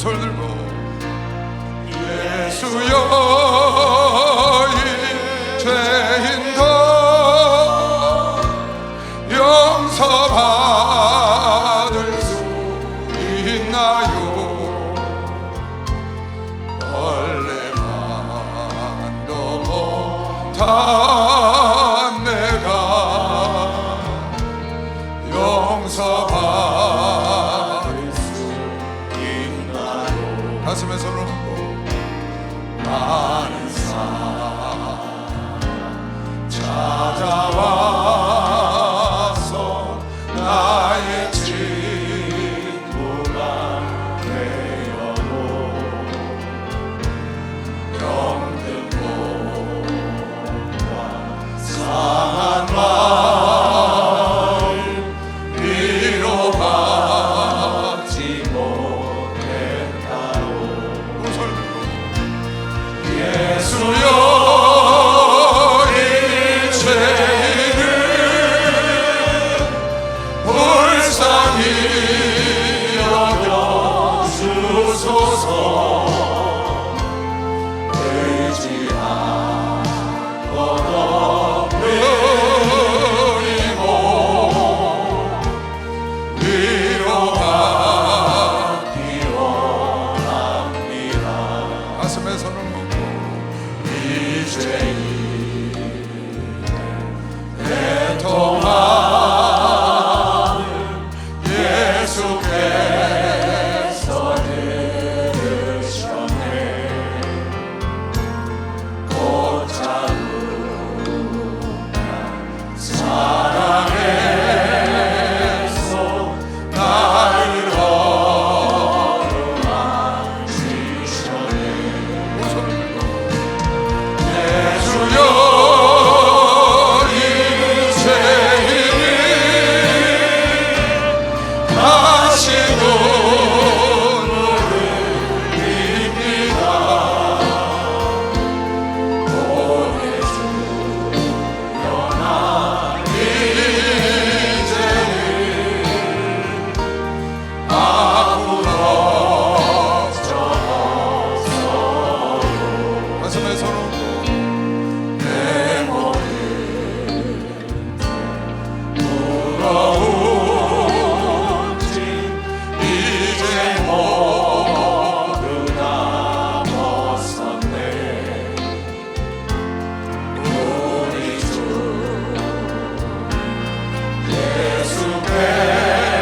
손을 들고 예수여 이 죄인도 용서받을 수 있나요? 원래만도 못한 내가 용서받을 수 있나요? 가슴에 손을 얹고 많은 사람 찾아와서 나의 친구가 되어도 병든 몸과 상한 마음 위로받지 못했다오. 손을 들고 예수여 이 죄인을 불쌍히 여겨주소서. 의지하고 드리고 위로받기 원합니다. 가슴에 손을 얹고 이 죄인의 애통함을 예수께서 들으셨네. 곧 차우나 사랑에서 나를 어루만지셨네. 예수여 이 죄인이 다시 눈물을 흘립니다. 보내주려 나 이제는 아무런 적 없어요. 가슴에 손을 얹고 내 모든 무거운 짐 이제 모두 다 벗었네. 우리 주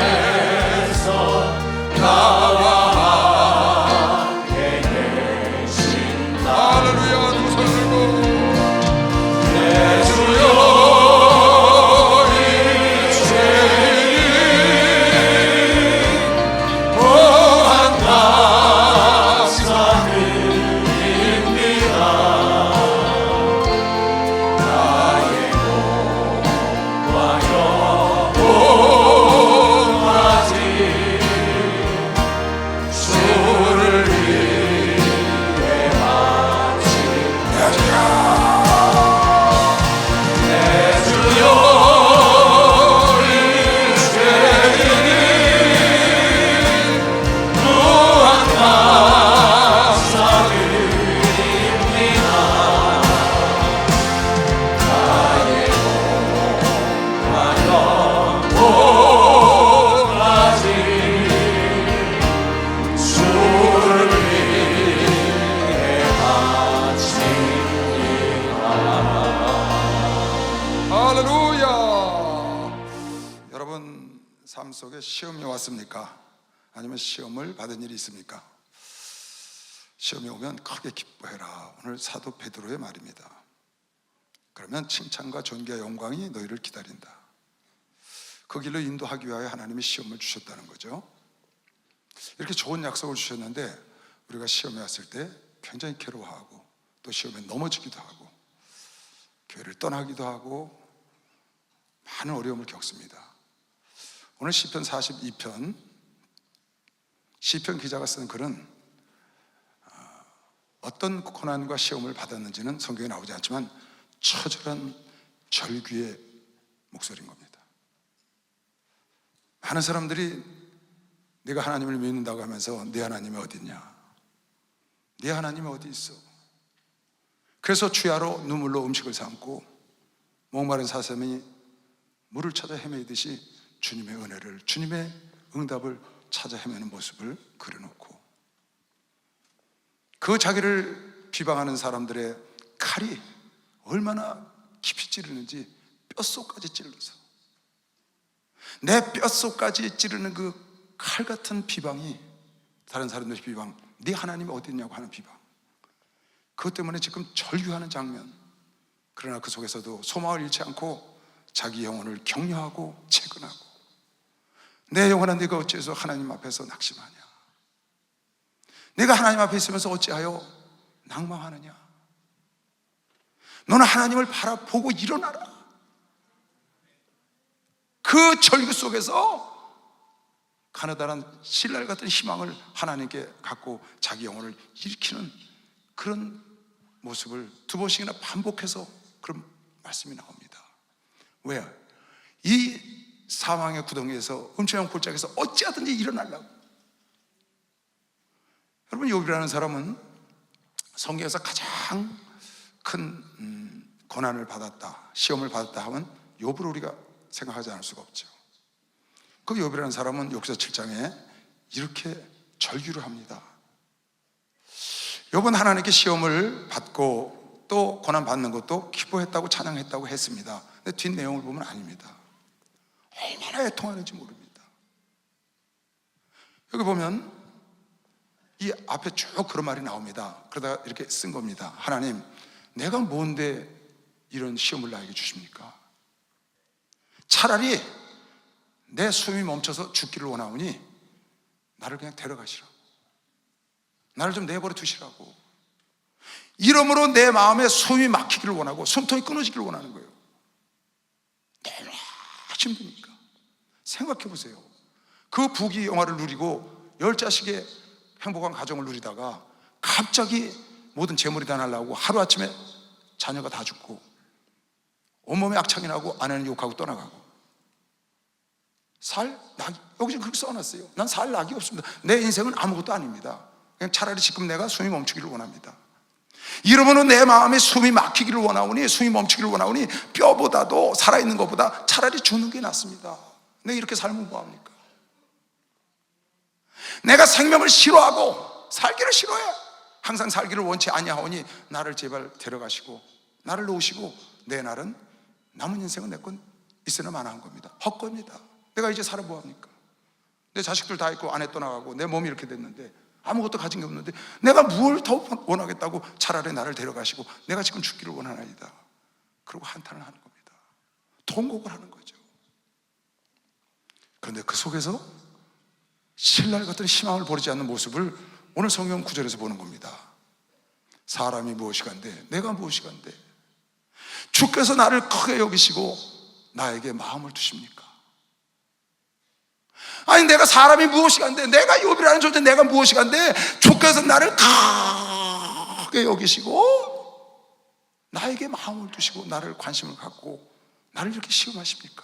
예수께서 나와 함께 계신다. 할렐루야. 두 손을 들고 예수여 이 죄인이 무한 감사드립니다. 나의 몸과 영혼까지 주를 위해 바칩니다. 내 주여 이 죄인이 무한 감사드립니다. 나의 몸과 영혼까지 주를 위해 바칩니다. 할렐루야. 여러분 삶 속에 시험이 왔습니까? 아니면 시험을 받은 일이 있습니까? 시험이 오면 크게 기뻐해라. 오늘 사도 베드로의 말입니다. 그러면 칭찬과 존귀와 영광이 너희를 기다린다. 그 길로 인도하기 위하여 하나님이 시험을 주셨다는 거죠. 이렇게 좋은 약속을 주셨는데 우리가 시험에 왔을 때 굉장히 괴로워하고 또 시험에 넘어지기도 하고 교회를 떠나기도 하고 많은 어려움을 겪습니다. 오늘 시편 42편 시편 기자가 쓴 글은 어떤 고난과 시험을 받았는지는 성경에 나오지 않지만 처절한 절규의 목소리인 겁니다. 많은 사람들이 네가 하나님을 믿는다고 하면서 네 하나님이 어디 있냐? 네 하나님이 어디 있어? 그래서 주야로 눈물로 음식을 삼고 목마른 사슴이 물을 찾아 헤매듯이 주님의 은혜를, 주님의 응답을 찾아 헤매는 모습을 그려놓고, 그 자기를 비방하는 사람들의 칼이 얼마나 깊이 찌르는지 뼛속까지 찔러서, 내 뼛속까지 찌르는 그 칼 같은 비방이, 다른 사람들의 비방, 네 하나님이 어디 있냐고 하는 비방, 그것 때문에 지금 절규하는 장면. 그러나 그 속에서도 소망을 잃지 않고 자기 영혼을 격려하고 채근하고, 내 영혼아 네가 어찌해서 하나님 앞에서 낙심하냐? 네가 하나님 앞에 있으면서 어찌하여 낭망하느냐? 너는 하나님을 바라보고 일어나라. 그 절규 속에서 가느다란 신랄 같은 희망을 하나님께 갖고 자기 영혼을 일으키는 그런 모습을 두 번씩이나 반복해서 그런 말씀이 나옵니다. 왜? 이 사망의 구덩이에서, 음침한 골짜기에서 어찌하든지 일어나려고. 여러분, 욥이라는 사람은 성경에서 가장 큰 고난을 받았다, 시험을 받았다 하면 욥을 우리가 생각하지 않을 수가 없죠. 그 욥이라는 사람은 역사 7장에 이렇게 절규를 합니다. 욥은 하나님께 시험을 받고 또 고난 받는 것도 기뻐했다고 찬양했다고 했습니다. 근데 뒷내용을 보면 아닙니다. 얼마나 애통하는지 모릅니다. 여기 보면 이 앞에 쭉 그런 말이 나옵니다. 그러다가 이렇게 쓴 겁니다. 하나님, 내가 뭔데 이런 시험을 나에게 주십니까? 차라리 내 숨이 멈춰서 죽기를 원하오니 나를 그냥 데려가시라고, 나를 좀 내버려 두시라고. 이러므로 내 마음에 숨이 막히기를 원하고 숨통이 끊어지기를 원하는 거예요. 너무 힘드니까. 생각해 보세요. 그 부귀 영화를 누리고 10자식의 행복한 가정을 누리다가 갑자기 모든 재물이 다 날라오고 하루아침에 자녀가 다 죽고 온몸에 악창이 나고 아내는 욕하고 떠나가고, 살 낙이, 여기 지금 그렇게 써놨어요. 난 살 낙이 없습니다. 내 인생은 아무것도 아닙니다. 그냥 차라리 지금 내가 숨이 멈추기를 원합니다. 이러므로 내 마음에 숨이 막히기를 원하오니, 숨이 멈추기를 원하오니 뼈보다도 살아있는 것보다 차라리 죽는 게 낫습니다. 내가 이렇게 살면 뭐합니까? 내가 생명을 싫어하고 살기를 싫어해. 항상 살기를 원치 아니하오니 나를 제발 데려가시고 나를 놓으시고 내 날은, 남은 인생은 내 건 있으나 마나한 겁니다. 헛겁니다. 내가 이제 살아 뭐합니까? 내 자식들 다 있고 아내 떠나가고 내 몸이 이렇게 됐는데 아무것도 가진 게 없는데 내가 뭘 더 원하겠다고, 차라리 나를 데려가시고 내가 지금 죽기를 원하나이다. 그리고 한탄을 하는 겁니다. 통곡을 하는 거죠. 그런데 그 속에서 신랄 같은 희망을 버리지 않는 모습을 오늘 성경 구절에서 보는 겁니다. 사람이 무엇이간데 내가 무엇이간데 주께서 나를 크게 여기시고 나에게 마음을 두십니까? 아니, 내가 사람이 무엇이간데, 내가 욥이라는 존재, 내가 무엇이간데 주께서 나를 크게 여기시고 나에게 마음을 두시고 나를 관심을 갖고 나를 이렇게 시험하십니까?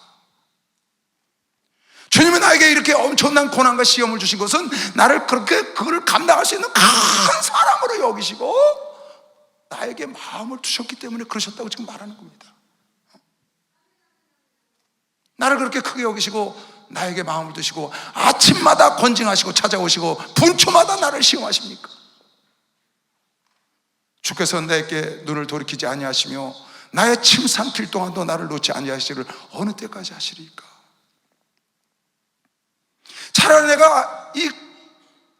주님은 나에게 이렇게 엄청난 고난과 시험을 주신 것은 나를 그렇게 그걸 감당할 수 있는 큰 사람으로 여기시고 나에게 마음을 두셨기 때문에 그러셨다고 지금 말하는 겁니다. 나를 그렇게 크게 여기시고 나에게 마음을 두시고 아침마다 권징하시고 찾아오시고 분초마다 나를 시험하십니까? 주께서 내게 눈을 돌이키지 아니하시며 나의 침 삼킬 동안도 나를 놓지 아니하시기를 어느 때까지 하시리까? 차라리 내가 이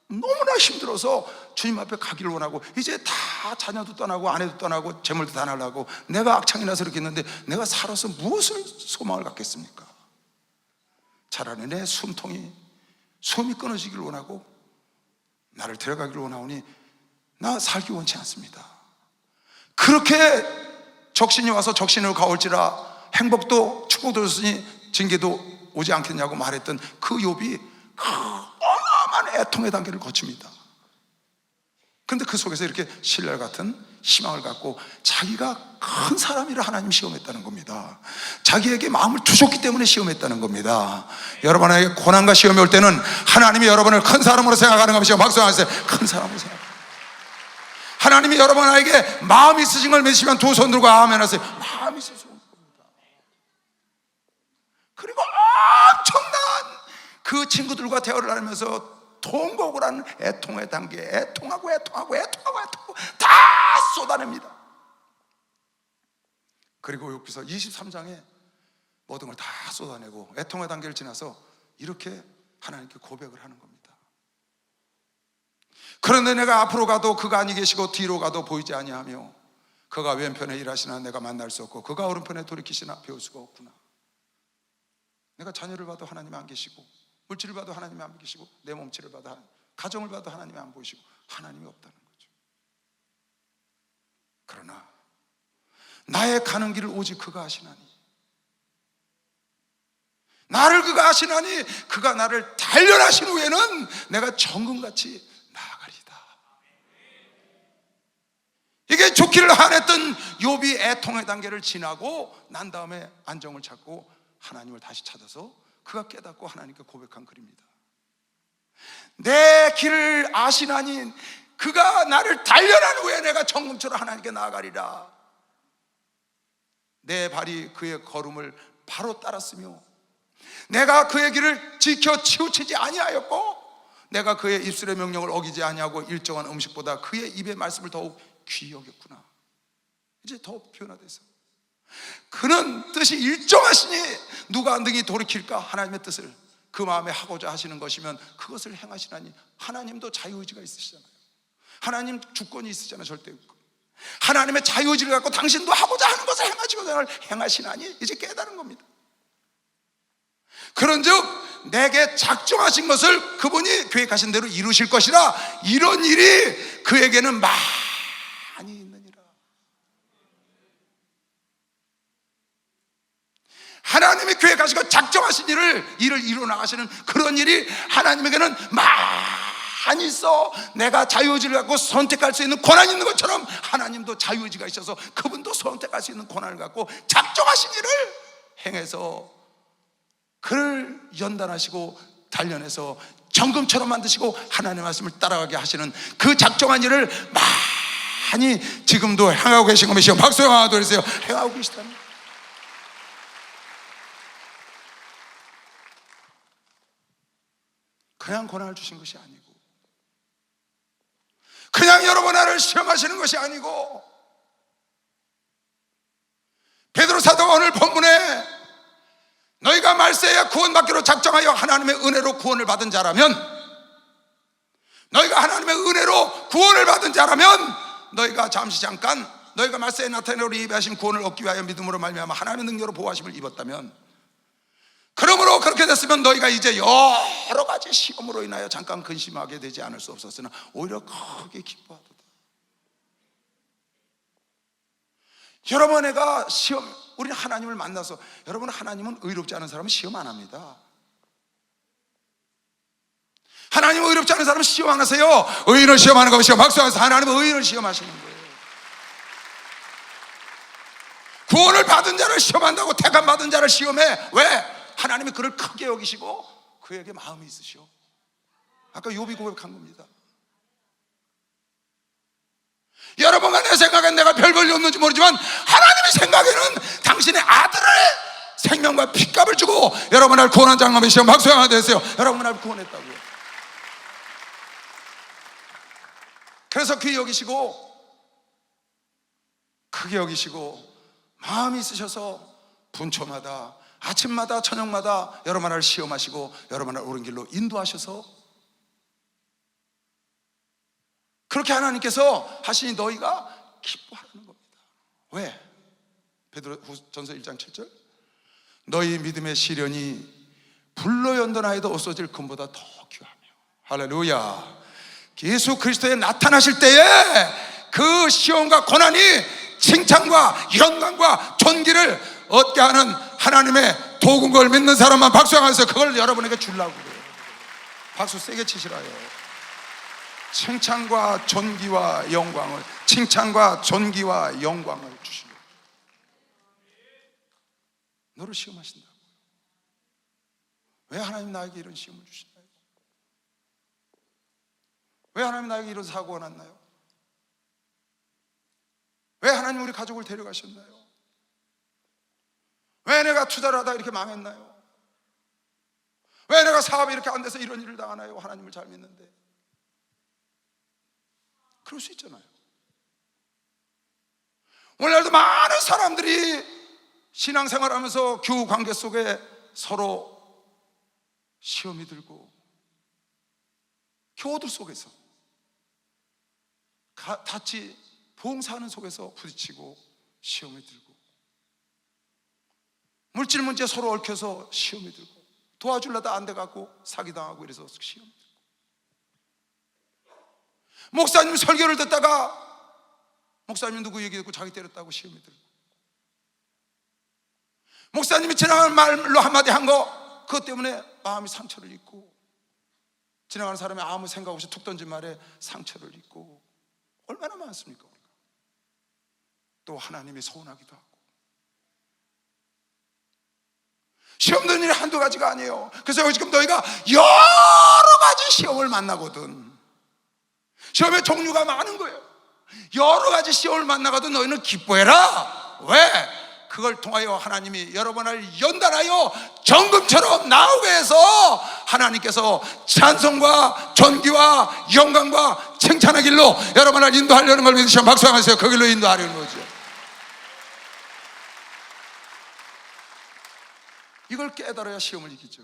너무나 힘들어서 주님 앞에 가기를 원하고 이제 다 자녀도 떠나고 아내도 떠나고 재물도 다 날라고 내가 악창이 나서 이렇게 했는데 내가 살아서 무엇을 소망을 갖겠습니까? 차라리 내 숨이 끊어지기를 원하고 나를 데려가기를 원하오니 나 살기 원치 않습니다. 그렇게 적신이 와서 적신으로 가올지라 행복도 축복도 줬으니 징계도 오지 않겠냐고 말했던 그 욥이 그 어마어마한 애통의 단계를 거칩니다. 그런데 그 속에서 이렇게 신랄 같은 희망을 갖고 자기가 큰 사람이라 하나님 시험했다는 겁니다. 자기에게 마음을 두셨기 때문에 시험했다는 겁니다. 여러분에게 고난과 시험이 올 때는 하나님이 여러분을 큰 사람으로 생각하는 것이요, 박수 하세요. 큰 사람으로 생각합니다. 하나님이 여러분에게 마음이 있으신 걸 믿으시면 두 손 들고 아멘 하세요. 마음이 있으신 겁니다. 그리고 엄청난 그 친구들과 대화를 나누면서 통곡을 하는 애통의 단계에 애통하고 다 쏟아냅니다. 그리고 여기서 23장에 모든 걸 다 쏟아내고 애통의 단계를 지나서 이렇게 하나님께 고백을 하는 겁니다. 그런데 내가 앞으로 가도 그가 아니 계시고 뒤로 가도 보이지 아니하며 그가 왼편에 일하시나 내가 만날 수 없고 그가 오른편에 돌이키시나 배울 수가 없구나. 내가 자녀를 봐도 하나님이 안 계시고 물질을 봐도 하나님이 안 계시고 내 몸치를 봐도 가정을 봐도 하나님이 안 보이시고 하나님이 없다는 거죠. 그러나 나의 가는 길을 오직 그가 아시나니, 나를 그가 아시나니 그가 나를 단련하신 후에는 내가 정금같이 나아가리이다. 이게 좋기를 한했던 욥이 애통의 단계를 지나고 난 다음에 안정을 찾고 하나님을 다시 찾아서 그가 깨닫고 하나님께 고백한 글입니다. 내 길을 아시나니 그가 나를 단련한 후에 내가 정금처럼 하나님께 나아가리라. 내 발이 그의 걸음을 바로 따랐으며 내가 그의 길을 지켜 치우치지 아니하였고 내가 그의 입술의 명령을 어기지 아니하고 일정한 음식보다 그의 입의 말씀을 더욱 귀히 여겼구나. 이제 더 변화돼서 그는 뜻이 일정하시니 누가 능히 돌이킬까? 하나님의 뜻을 그 마음에 하고자 하시는 것이면 그것을 행하시나니 하나님도 자유의지가 있으시잖아요. 하나님 주권이 있으시잖아요. 절대 하나님의 자유의지를 갖고 당신도 하고자 하는 것을 행하시고 행하시나니 이제 깨달은 겁니다. 그런즉 내게 작정하신 것을 그분이 계획하신 대로 이루실 것이라. 이런 일이 그에게는 많이 있느니라. 하나님이 계획하시고 작정하신 일을 이루어 나가시는 그런 일이 하나님에게는 많이 있어. 내가 자유의지를 갖고 선택할 수 있는 권한이 있는 것처럼 하나님도 자유의지가 있어서 그분도 선택할 수 있는 권한을 갖고 작정하신 일을 행해서 그를 연단하시고 단련해서 정금처럼 만드시고 하나님의 말씀을 따라가게 하시는 그 작정한 일을 많이 지금도 행하고 계신 것이요, 박수 하나 더 해주세요. 행하고 계시다는 거예요. 그냥 고난을 주신 것이 아니고 그냥 여러분 나를 시험하시는 것이 아니고 베드로 사도가 오늘 본문에 너희가 말세에 구원받기로 작정하여 하나님의 은혜로 구원을 받은 자라면, 너희가 하나님의 은혜로 구원을 받은 자라면 너희가 잠깐 너희가 말세에 나타내려 예비하신 구원을 얻기 위하여 믿음으로 말미암아 하나님의 능력으로 보호하심을 입었다면, 그러므로 그렇게 됐으면 너희가 이제 여러 가지 시험으로 인하여 잠깐 근심하게 되지 않을 수 없었으나 오히려 크게 기뻐하도다. 여러분, 내가 우리 하나님을 만나서, 여러분 하나님은 의롭지 않은 사람은 시험 안 합니다. 하나님은 의롭지 않은 사람은 시험 안 하세요. 의인을 시험하는 것이요, 박수하면서 하나님은 의인을 시험하시는 거예요. 구원을 받은 자를 시험한다고 택함 받은 자를 시험해. 왜? 하나님이 그를 크게 여기시고 그에게 마음이 있으시오. 아까 욥이 고백한 겁니다. 여러분과 내 생각엔 내가 별 볼일 없는지 모르지만 하나님의 생각에는 당신의 아들의 생명과 핏값을 주고 여러분을 구원한 장엄이시오. 박수 하나 되세요. 여러분을 구원했다고요. 그래서 크게 여기시고 마음이 있으셔서 분초마다 아침마다 저녁마다 여러분을 시험하시고 여러분을 옳은 길로 인도하셔서 그렇게 하나님께서 하시니 너희가 기뻐하는 겁니다. 왜? 베드로전서 1장 7절 너희 믿음의 시련이 불로 연단하여도 없어질 금보다 더 귀하며, 할렐루야. 예수 그리스도에 나타나실 때에 그 시험과 고난이 칭찬과 영광과 존귀를 얻게 하는 하나님의 도구인 걸 믿는 사람만 박수하면서 그걸 여러분에게 주려고 그래요. 박수 세게 치시라요. 칭찬과 존귀와 영광을, 칭찬과 존귀와 영광을 주시고 너를 시험하신다고. 왜 하나님 나에게 이런 시험을 주시나요? 왜 하나님 나에게 이런 사고가 났나요? 왜 하나님 우리 가족을 데려가셨나요? 왜 내가 투자를 하다 이렇게 망했나요? 왜 내가 사업이 이렇게 안 돼서 이런 일을 당하나요? 하나님을 잘 믿는데. 그럴 수 있잖아요. 오늘날도 많은 사람들이 신앙생활하면서 교우 관계 속에 서로 시험이 들고 교우들 속에서 같이 봉사하는 속에서 부딪히고 시험이 들고 물질 문제 서로 얽혀서 시험이 들고 도와주려다 안 돼갖고 사기당하고 이래서 시험이 들고 목사님 설교를 듣다가 목사님이 누구 얘기 듣고 자기 때렸다고 시험이 들고 목사님이 지나가는 말로 한마디 한 거 그것 때문에 마음이 상처를 입고 지나가는 사람이 아무 생각 없이 툭 던진 말에 상처를 입고 얼마나 많습니까? 또 하나님이 서운하기도 하고 시험 드는 일이 한두 가지가 아니에요. 그래서 지금 너희가 여러 가지 시험을 만나거든. 시험의 종류가 많은 거예요. 여러 가지 시험을 만나가도 너희는 기뻐해라. 왜? 그걸 통하여 하나님이 여러분을 연단하여 정금처럼 나오게 해서 하나님께서 찬송과 존귀와 영광과 칭찬의 길로 여러분을 인도하려는 걸 믿으시면 박수하세요. 그 길로 인도하려는 거죠. 이걸 깨달아야 시험을 이기죠.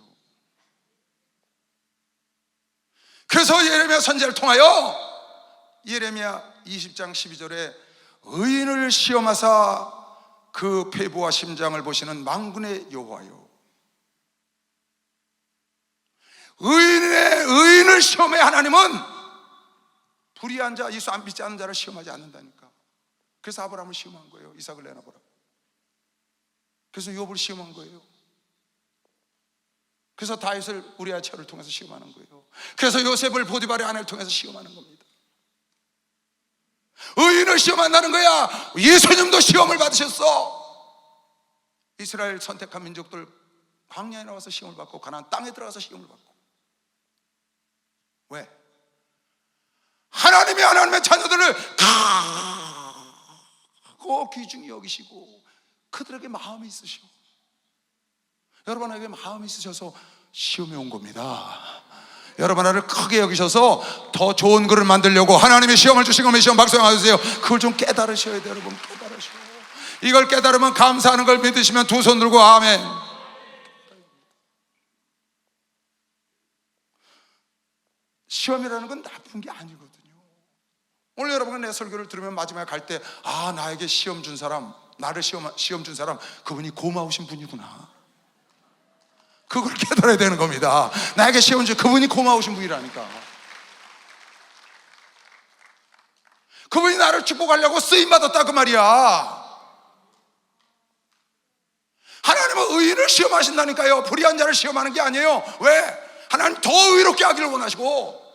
그래서 예레미야 선지자를 통하여 예레미야 20장 12절에 의인을 시험하사 그 폐부와 심장을 보시는 만군의 여호와여, 의인을 시험해. 하나님은 불의한 자, 예수 안 믿지 않는 자를 시험하지 않는다니까. 그래서 아브라함을 시험한 거예요. 이삭을 내놔보라. 그래서 욥을 시험한 거예요. 그래서 다윗을 우리아의 처를 통해서 시험하는 거예요. 그래서 요셉을 보디발의 아내를 통해서 시험하는 겁니다. 의인을 시험한다는 거야. 예수님도 시험을 받으셨어. 이스라엘 선택한 민족들 광야에 나와서 시험을 받고 가나안 땅에 들어가서 시험을 받고. 왜? 하나님이 하나님의 자녀들을 다 귀중히 여기시고 그들에게 마음이 있으셔. 여러분에게 마음이 있으셔서 시험이 온 겁니다. 여러분 하나를 크게 여기셔서 더 좋은 글을 만들려고 하나님이 시험을 주신 겁니다. 시험 박수하세요. 그걸 좀 깨달으셔야 돼요. 여러분 깨달으셔요. 이걸 깨달으면 감사하는 걸 믿으시면 두 손 들고 아멘. 시험이라는 건 나쁜 게 아니거든요. 오늘 여러분가 내 설교를 들으면 마지막에 갈 때 나에게 시험 준 사람, 나를 시험 준 사람, 그분이 고마우신 분이구나. 그걸 깨달아야 되는 겁니다. 나에게 시험 준 그분이 고마우신 분이라니까. 그분이 나를 축복하려고 쓰임받았다 그 말이야. 하나님은 의인을 시험하신다니까요. 불의한 자를 시험하는 게 아니에요. 왜? 하나님 더 의롭게 하기를 원하시고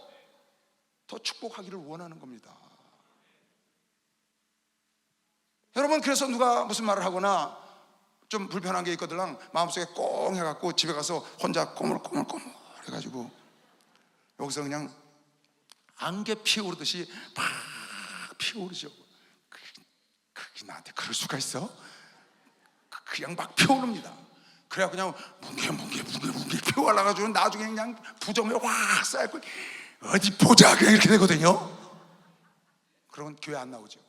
더 축복하기를 원하는 겁니다. 여러분, 그래서 누가 무슨 말을 하거나 좀 불편한 게 있거든 마음속에 꽁 해갖고 집에 가서 혼자 꼬물꼬물 해가지고 여기서 그냥 안개 피우듯이 막 피우르죠. 그게 나한테 그럴 수가 있어? 그냥 막 피우릅니다. 그래야 그냥 뭉게 피워가지고 나중에 그냥 부정에 확 쌓이고 어디 보자 그냥 이렇게 되거든요. 그러면 교회 안 나오죠.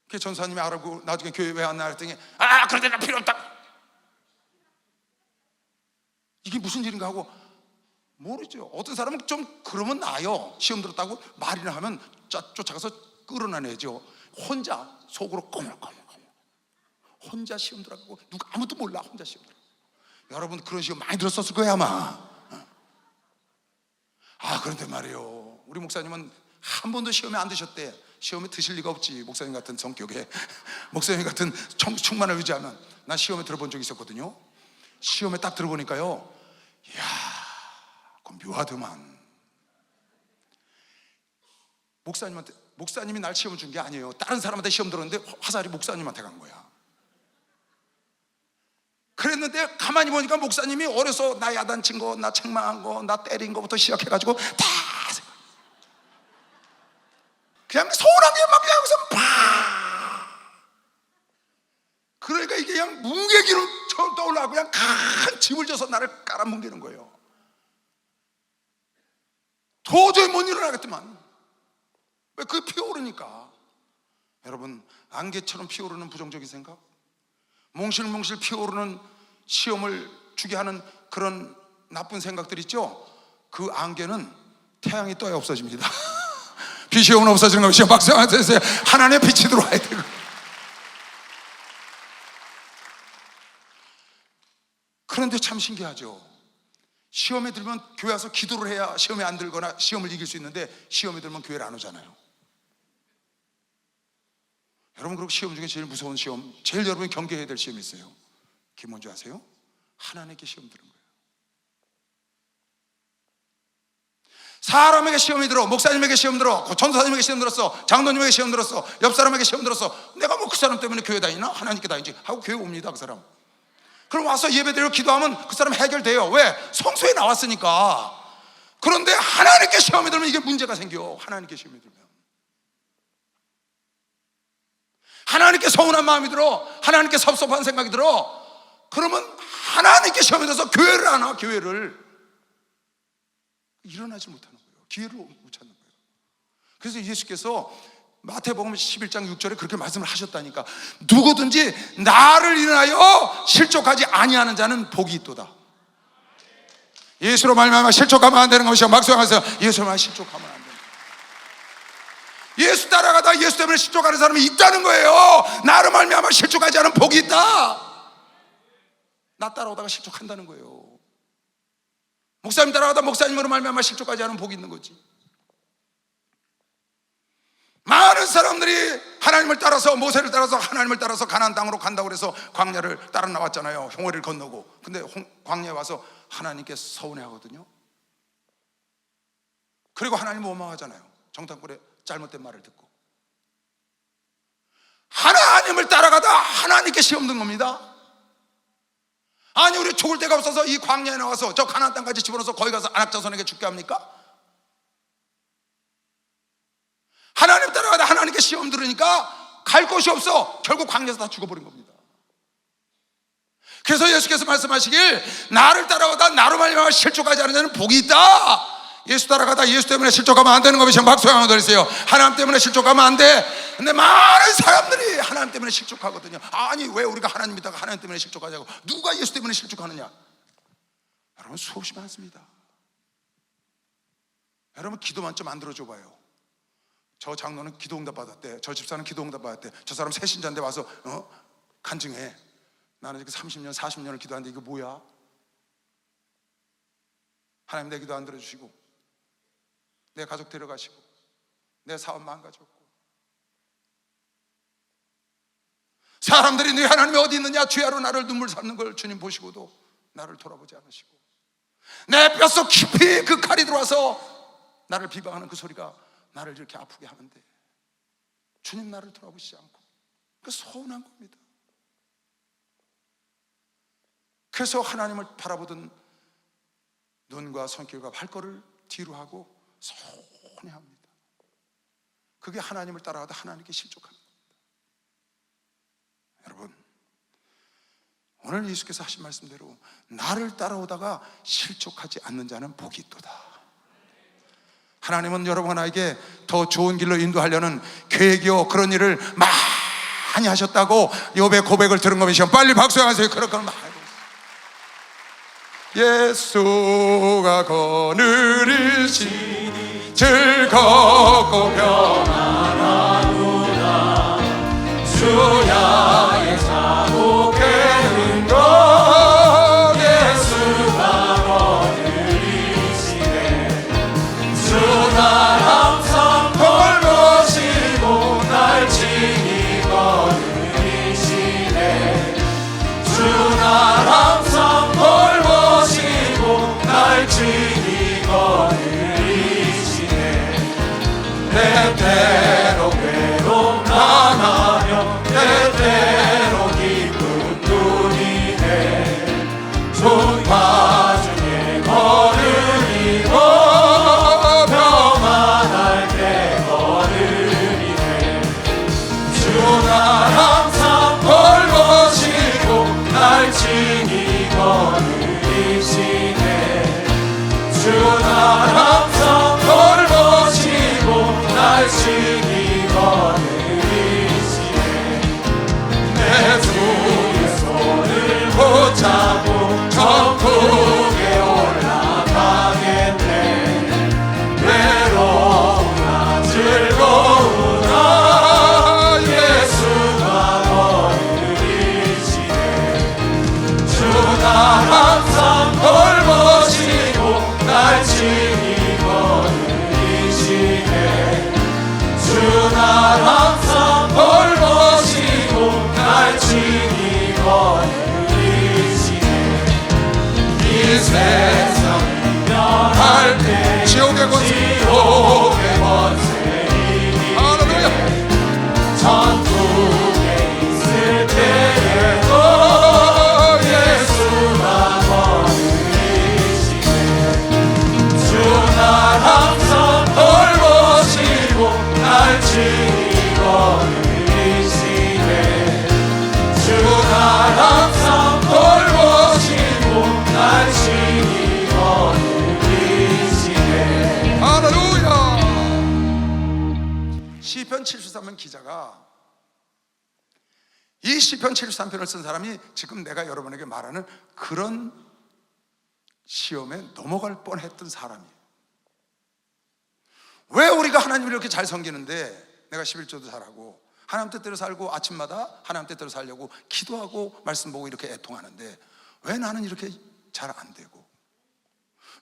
그 전사님이 알아보고 나중에 교회 왜 안 나왔더니 그런데 나 필요 없다. 이게 무슨 일인가 하고 모르죠. 어떤 사람은 좀 그러면 나요. 시험 들었다고 말이나 하면 쫓아가서 끌어내죠. 혼자 속으로 꼬물꼬물 혼자 시험 들어가고 누가 아무도 몰라. 혼자 시험 들어. 여러분 그런 시험 많이 들었었을 거예요 아마. 그런데 말이에요, 우리 목사님은 한 번도 시험에 안 드셨대. 시험에 드실 리가 없지. 목사님 같은 성격에 목사님 같은 충만을 유지하면. 난 시험에 들어본 적이 있었거든요. 시험에 딱 들어보니까요, 이야, 그건 묘하더만. 목사님이 날 시험 준 게 아니에요. 다른 사람한테 시험 들었는데 화살이 목사님한테 간 거야. 그랬는데 가만히 보니까 목사님이 어려서 나 야단친 거, 나 책망한 거, 나 때린 거부터 시작해가지고 다 그냥 서운한 게 막 그냥 여기서 팍. 그러니까 이게 그냥 뭉개기름처럼 떠올라고 그냥 큰 짐을 져서 나를 깔아뭉개는 거예요. 도저히 못 일어나겠더만. 왜? 그 피어오르니까. 여러분, 안개처럼 피어오르는 부정적인 생각, 몽실몽실 피어오르는 시험을 주게 하는 그런 나쁜 생각들 있죠? 그 안개는 태양이 떠야 없어집니다. 빛이 오면 없어지는 것이 박수한테 해서 하나님의 빛이 들어와야 되고. 그런데 참 신기하죠. 시험에 들면 교회 와서 기도를 해야 시험에 안 들거나 시험을 이길 수 있는데 시험에 들면 교회를 안 오잖아요. 여러분, 그리고 시험 중에 제일 무서운 시험, 제일 여러분이 경계해야 될 시험이 있어요. 그게 뭔지 아세요? 하나님께 시험 들은 거예요. 사람에게 시험이 들어, 목사님에게 시험 들어, 전도사님에게 시험 들었어, 장로님에게 시험 들었어, 옆 사람에게 시험 들었어. 내가 뭐 그 사람 때문에 교회 다니나? 하나님께 다니지 하고 교회 옵니다, 그 사람. 그럼 와서 예배드리고 기도하면 그 사람 해결돼요. 왜? 성소에 나왔으니까. 그런데 하나님께 시험이 들면 이게 문제가 생겨. 하나님께 시험이 들면 하나님께 서운한 마음이 들어, 하나님께 섭섭한 생각이 들어. 그러면 하나님께 시험이 들어서 교회를 안 와. 교회를 일어나지 못하는 거예요. 기회를 못 찾는 거예요. 그래서 예수께서 마태복음 11장 6절에 그렇게 말씀을 하셨다니까. 누구든지 나를 인하여 실족하지 아니하는 자는 복이 있도다. 예수로 말미암아 실족하면 안 되는 것이요, 막수하면서 예수로만 실족하면 안 된다. 예수 따라가다 예수 때문에 실족하는 사람이 있다는 거예요. 나로 말미암아 실족하지 않은 복이 있다. 나 따라오다가 실족한다는 거예요. 목사님 따라가다 목사님으로 말미암아 실족하지 않은 복이 있는 거지. 많은 사람들이 하나님을 따라서, 모세를 따라서, 하나님을 따라서 가나안 땅으로 간다고 해서 광야를 따라 나왔잖아요. 홍해를 건너고. 근데 광야에 와서 하나님께 서운해하거든요. 그리고 하나님 원망하잖아요. 정탐꾼의 잘못된 말을 듣고. 하나님을 따라가다 하나님께 시험 든 겁니다. 아니, 우리 죽을 데가 없어서 이 광야에 나와서 저 가나안 땅까지 집어넣어서 거기 가서 안악자손에게 죽게 합니까? 하나님 따라가다 하나님께 시험 들으니까 갈 곳이 없어. 결국 광야에서 다 죽어버린 겁니다. 그래서 예수께서 말씀하시길, 나를 따라가다 나로 말미암아 실족하지 않은 자는 복이 있다. 예수 따라가다 예수 때문에 실족하면 안 되는 것이 박수 한번 드리세요. 하나님 때문에 실족하면 안 돼. 근데 많은 사람들이 하나님 때문에 실족하거든요. 아니, 왜 우리가 하나님 믿다가 하나님 때문에 실족하냐고. 누가 예수 때문에 실족하느냐? 여러분, 수없이 많습니다. 여러분, 기도만 좀 안 들어줘 봐요. 저 장로는 기도응답 받았대, 저 집사는 기도응답 받았대, 저 사람 새신자인데 와서 간증해. 나는 이렇게 30년 40년을 기도하는데 이거 뭐야? 하나님 내 기도 안 들어주시고, 내 가족 데려가시고, 내 사업 망가졌고, 사람들이 네 하나님이 어디 있느냐 주야로 나를 눈물 삼는 걸 주님 보시고도 나를 돌아보지 않으시고, 내 뼛속 깊이 그 칼이 들어와서 나를 비방하는 그 소리가 나를 이렇게 아프게 하는데 주님 나를 돌아보시지 않고, 그 서운한 겁니다. 그래서 하나님을 바라보던 눈과 손길과 발걸음을 뒤로 하고 서운해합니다. 그게 하나님을 따라가다 하나님께 실족하는 겁니다. 여러분, 오늘 예수께서 하신 말씀대로 나를 따라오다가 실족하지 않는 자는 복이 있도다. 하나님은 여러분 하나에게 더 좋은 길로 인도하려는 계획이요 그런 일을 많이 하셨다고 욥의 고백을 들은 것이죠. 빨리 박수하세요. 그렇게 말하고 예수가 거느리시니 즐겁고 평안하구나. 주야의 자복해는 것 예수가 거느리시네. 주 날 항상 돌보시고 날 친히 거느리시네. 주 날 항상 돌보시고 날 친히 거느리시네. 내 주 날 항상 돌보시고 날 친히 거느리시네. 내 주의 손을 붙잡고 천국에 올라가겠네. 외로우나 즐거우나 예수가 거느리시네. 주 날 항상 돌보시고 날 친히 거느리시네. 주 날 항상 돌보시고 날 친히 거느리시네. 이 세상 변할 때 지옥의 권세 할렐루야. 천국에 있을 때에도 예수가 거느리시네. 주 날 항상 돌보시고 날 친히 거느리시네. 주 날 항상 돌보시고 날 친히 거느리시네. 할렐루야. 시편 73편 기자가 이 시편 73편을 쓴 사람이 지금 내가 여러분에게 말하는 그런 시험에 넘어갈 뻔했던 사람이에요. 왜 우리가 하나님을 이렇게 잘 섬기는데 내가 11조도 잘하고 하나님 뜻대로 살고 아침마다 하나님 뜻대로 살려고 기도하고 말씀 보고 이렇게 애통하는데 왜 나는 이렇게 잘 안 되고,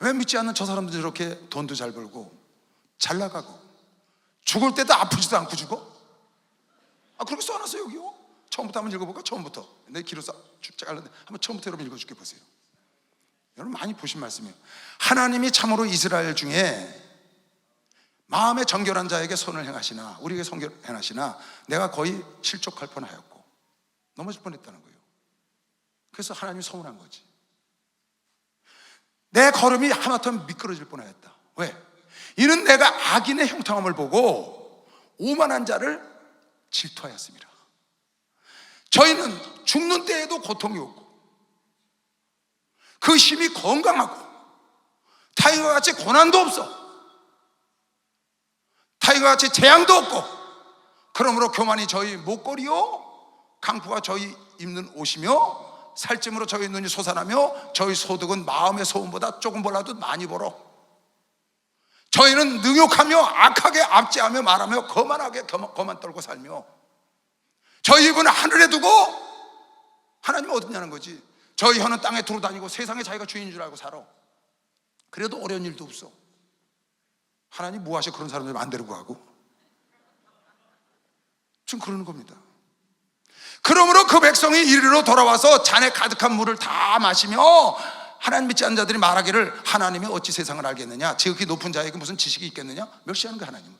왜 믿지 않는 저 사람들 이렇게 돈도 잘 벌고 잘 나가고 죽을 때도 아프지도 않고 죽어? 그렇게 써놨어요 여기요. 처음부터 한번 읽어볼까? 처음부터. 내 길어서 쭉 잘랐는데 한번 처음부터 여러분 읽어줄게. 보세요. 여러분 많이 보신 말씀이에요. 하나님이 참으로 이스라엘 중에 마음에 정결한 자에게 선을 행하시나 우리에게 선결 행하시나 내가 거의 실족할 뻔하였고 넘어질 뻔했다는 거예요. 그래서 하나님이 서운한 거지. 내 걸음이 하마터면 미끄러질 뻔하였다. 왜? 이는 내가 악인의 형통함을 보고 오만한 자를 질투하였습니다. 저희는 죽는 때에도 고통이 없고 그 힘이 건강하고 타이거와 같이 고난도 없어. 타이거와 같이 재앙도 없고 그러므로 교만이 저희 목걸이요 강포가 저희 입는 옷이며 살찜으로 저희 눈이 솟아나며 저희 소득은 마음의 소음보다 조금 벌라도 많이 벌어. 저희는 능욕하며 악하게 압제하며 말하며 거만하게 거만 떨고 살며 저희 입은 하늘에 두고 하나님은 어딨냐는 거지. 저희 혀는 땅에 두루 다니고 세상에 자기가 주인인 줄 알고 살아. 그래도 어려운 일도 없어. 하나님 뭐하셔 그런 사람들 만들고 하고. 지금 그러는 겁니다. 그러므로 그 백성이 이리로 돌아와서 잔에 가득한 물을 다 마시며 하나님 믿지 않는 자들이 말하기를 하나님이 어찌 세상을 알겠느냐, 지극히 높은 자에게 무슨 지식이 있겠느냐 멸시하는 거. 하나님은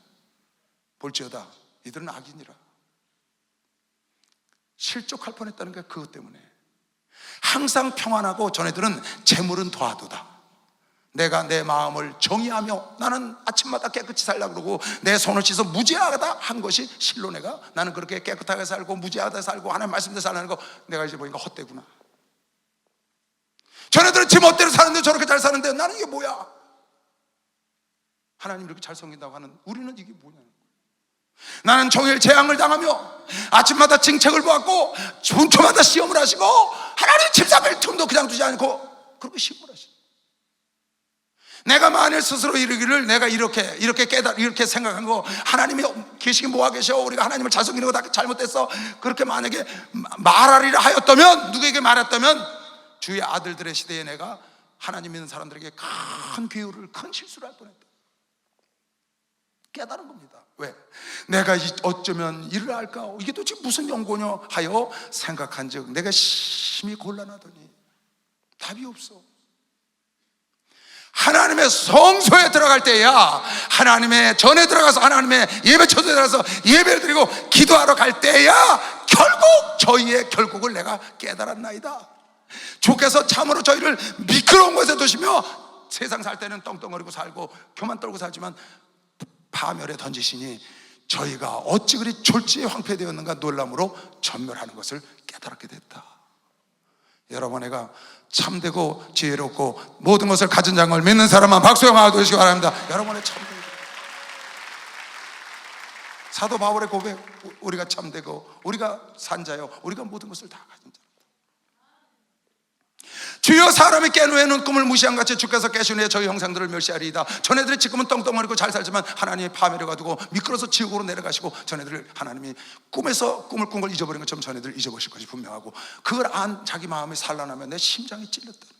볼지어다 이들은 악인이라. 실족할 뻔했다는 게 그것 때문에. 항상 평안하고 전애들은 재물은 더하도다. 내가 내 마음을 정의하며 나는 아침마다 깨끗이 살려고 그러고 내 손을 씻어 무죄하다 한 것이 실로 내가 나는 그렇게 깨끗하게 살고 무죄하다 살고 하나님 말씀대로 살라는 거 내가 이제 보니까 헛되구나. 전애들은 지 멋대로 사는데 저렇게 잘 사는데 나는 이게 뭐야. 하나님 이렇게 잘 섬긴다고 하는 우리는 이게 뭐냐는 거야. 나는 종일 재앙을 당하며 아침마다 징책을 보았고 분초마다 시험을 하시고 하나님 집사벨 틈도 그냥 두지 않고 그렇게 시험을 하시고, 내가 만일 스스로 이르기를 내가 이렇게 이렇게 생각한 거 하나님이 계시긴 뭐하 계셔 우리가 하나님을 잘 섬기는 거 다 잘못됐어 그렇게 만약에 말하리라 하였다면, 누구에게 말했다면 주의 아들들의 시대에 내가 하나님 믿는 사람들에게 큰 괴우를 큰 실수를 할 뻔했다. 깨달은 겁니다. 왜? 내가 어쩌면 일을 할까? 이게 도대체 무슨 연고냐 하여 생각한 즉 내가 심히 곤란하더니 답이 없어. 하나님의 성소에 들어갈 때야, 하나님의 전에 들어가서 하나님의 예배처에 들어가서 예배를 드리고 기도하러 갈 때야 결국 저희의 결국을 내가 깨달았나이다. 주께서 참으로 저희를 미끄러운 곳에 두시며 세상 살 때는 떵떵거리고 살고 교만 떨고 살지만 파멸에 던지시니 저희가 어찌 그리 졸지에 황폐되었는가 놀람으로 전멸하는 것을 깨달았게 됐다. 여러분, 내가 참되고 지혜롭고 모든 것을 가진 자를 믿는 사람만 박수 영하고 되시기 바랍니다. 여러분의 참되고, 사도 바울의 고백, 우리가 참되고 우리가 산자요, 우리가 모든 것을 다 가진 자. 주여, 사람이 깬 후에는 꿈을 무시한 같이 주께서 깨신 후에 저희 형상들을 멸시하리이다. 전애들이 지금은 떵떵거리고 잘 살지만 하나님이 파멸해 가두고 미끄러서 지옥으로 내려가시고 전애들을 하나님이 꿈에서 꿈을 꾼 걸 잊어버린 것처럼 전애들을 잊어버리실 것이 분명하고, 그걸 안 자기 마음이 산란하면 내 심장이 찔렸다는 거예요.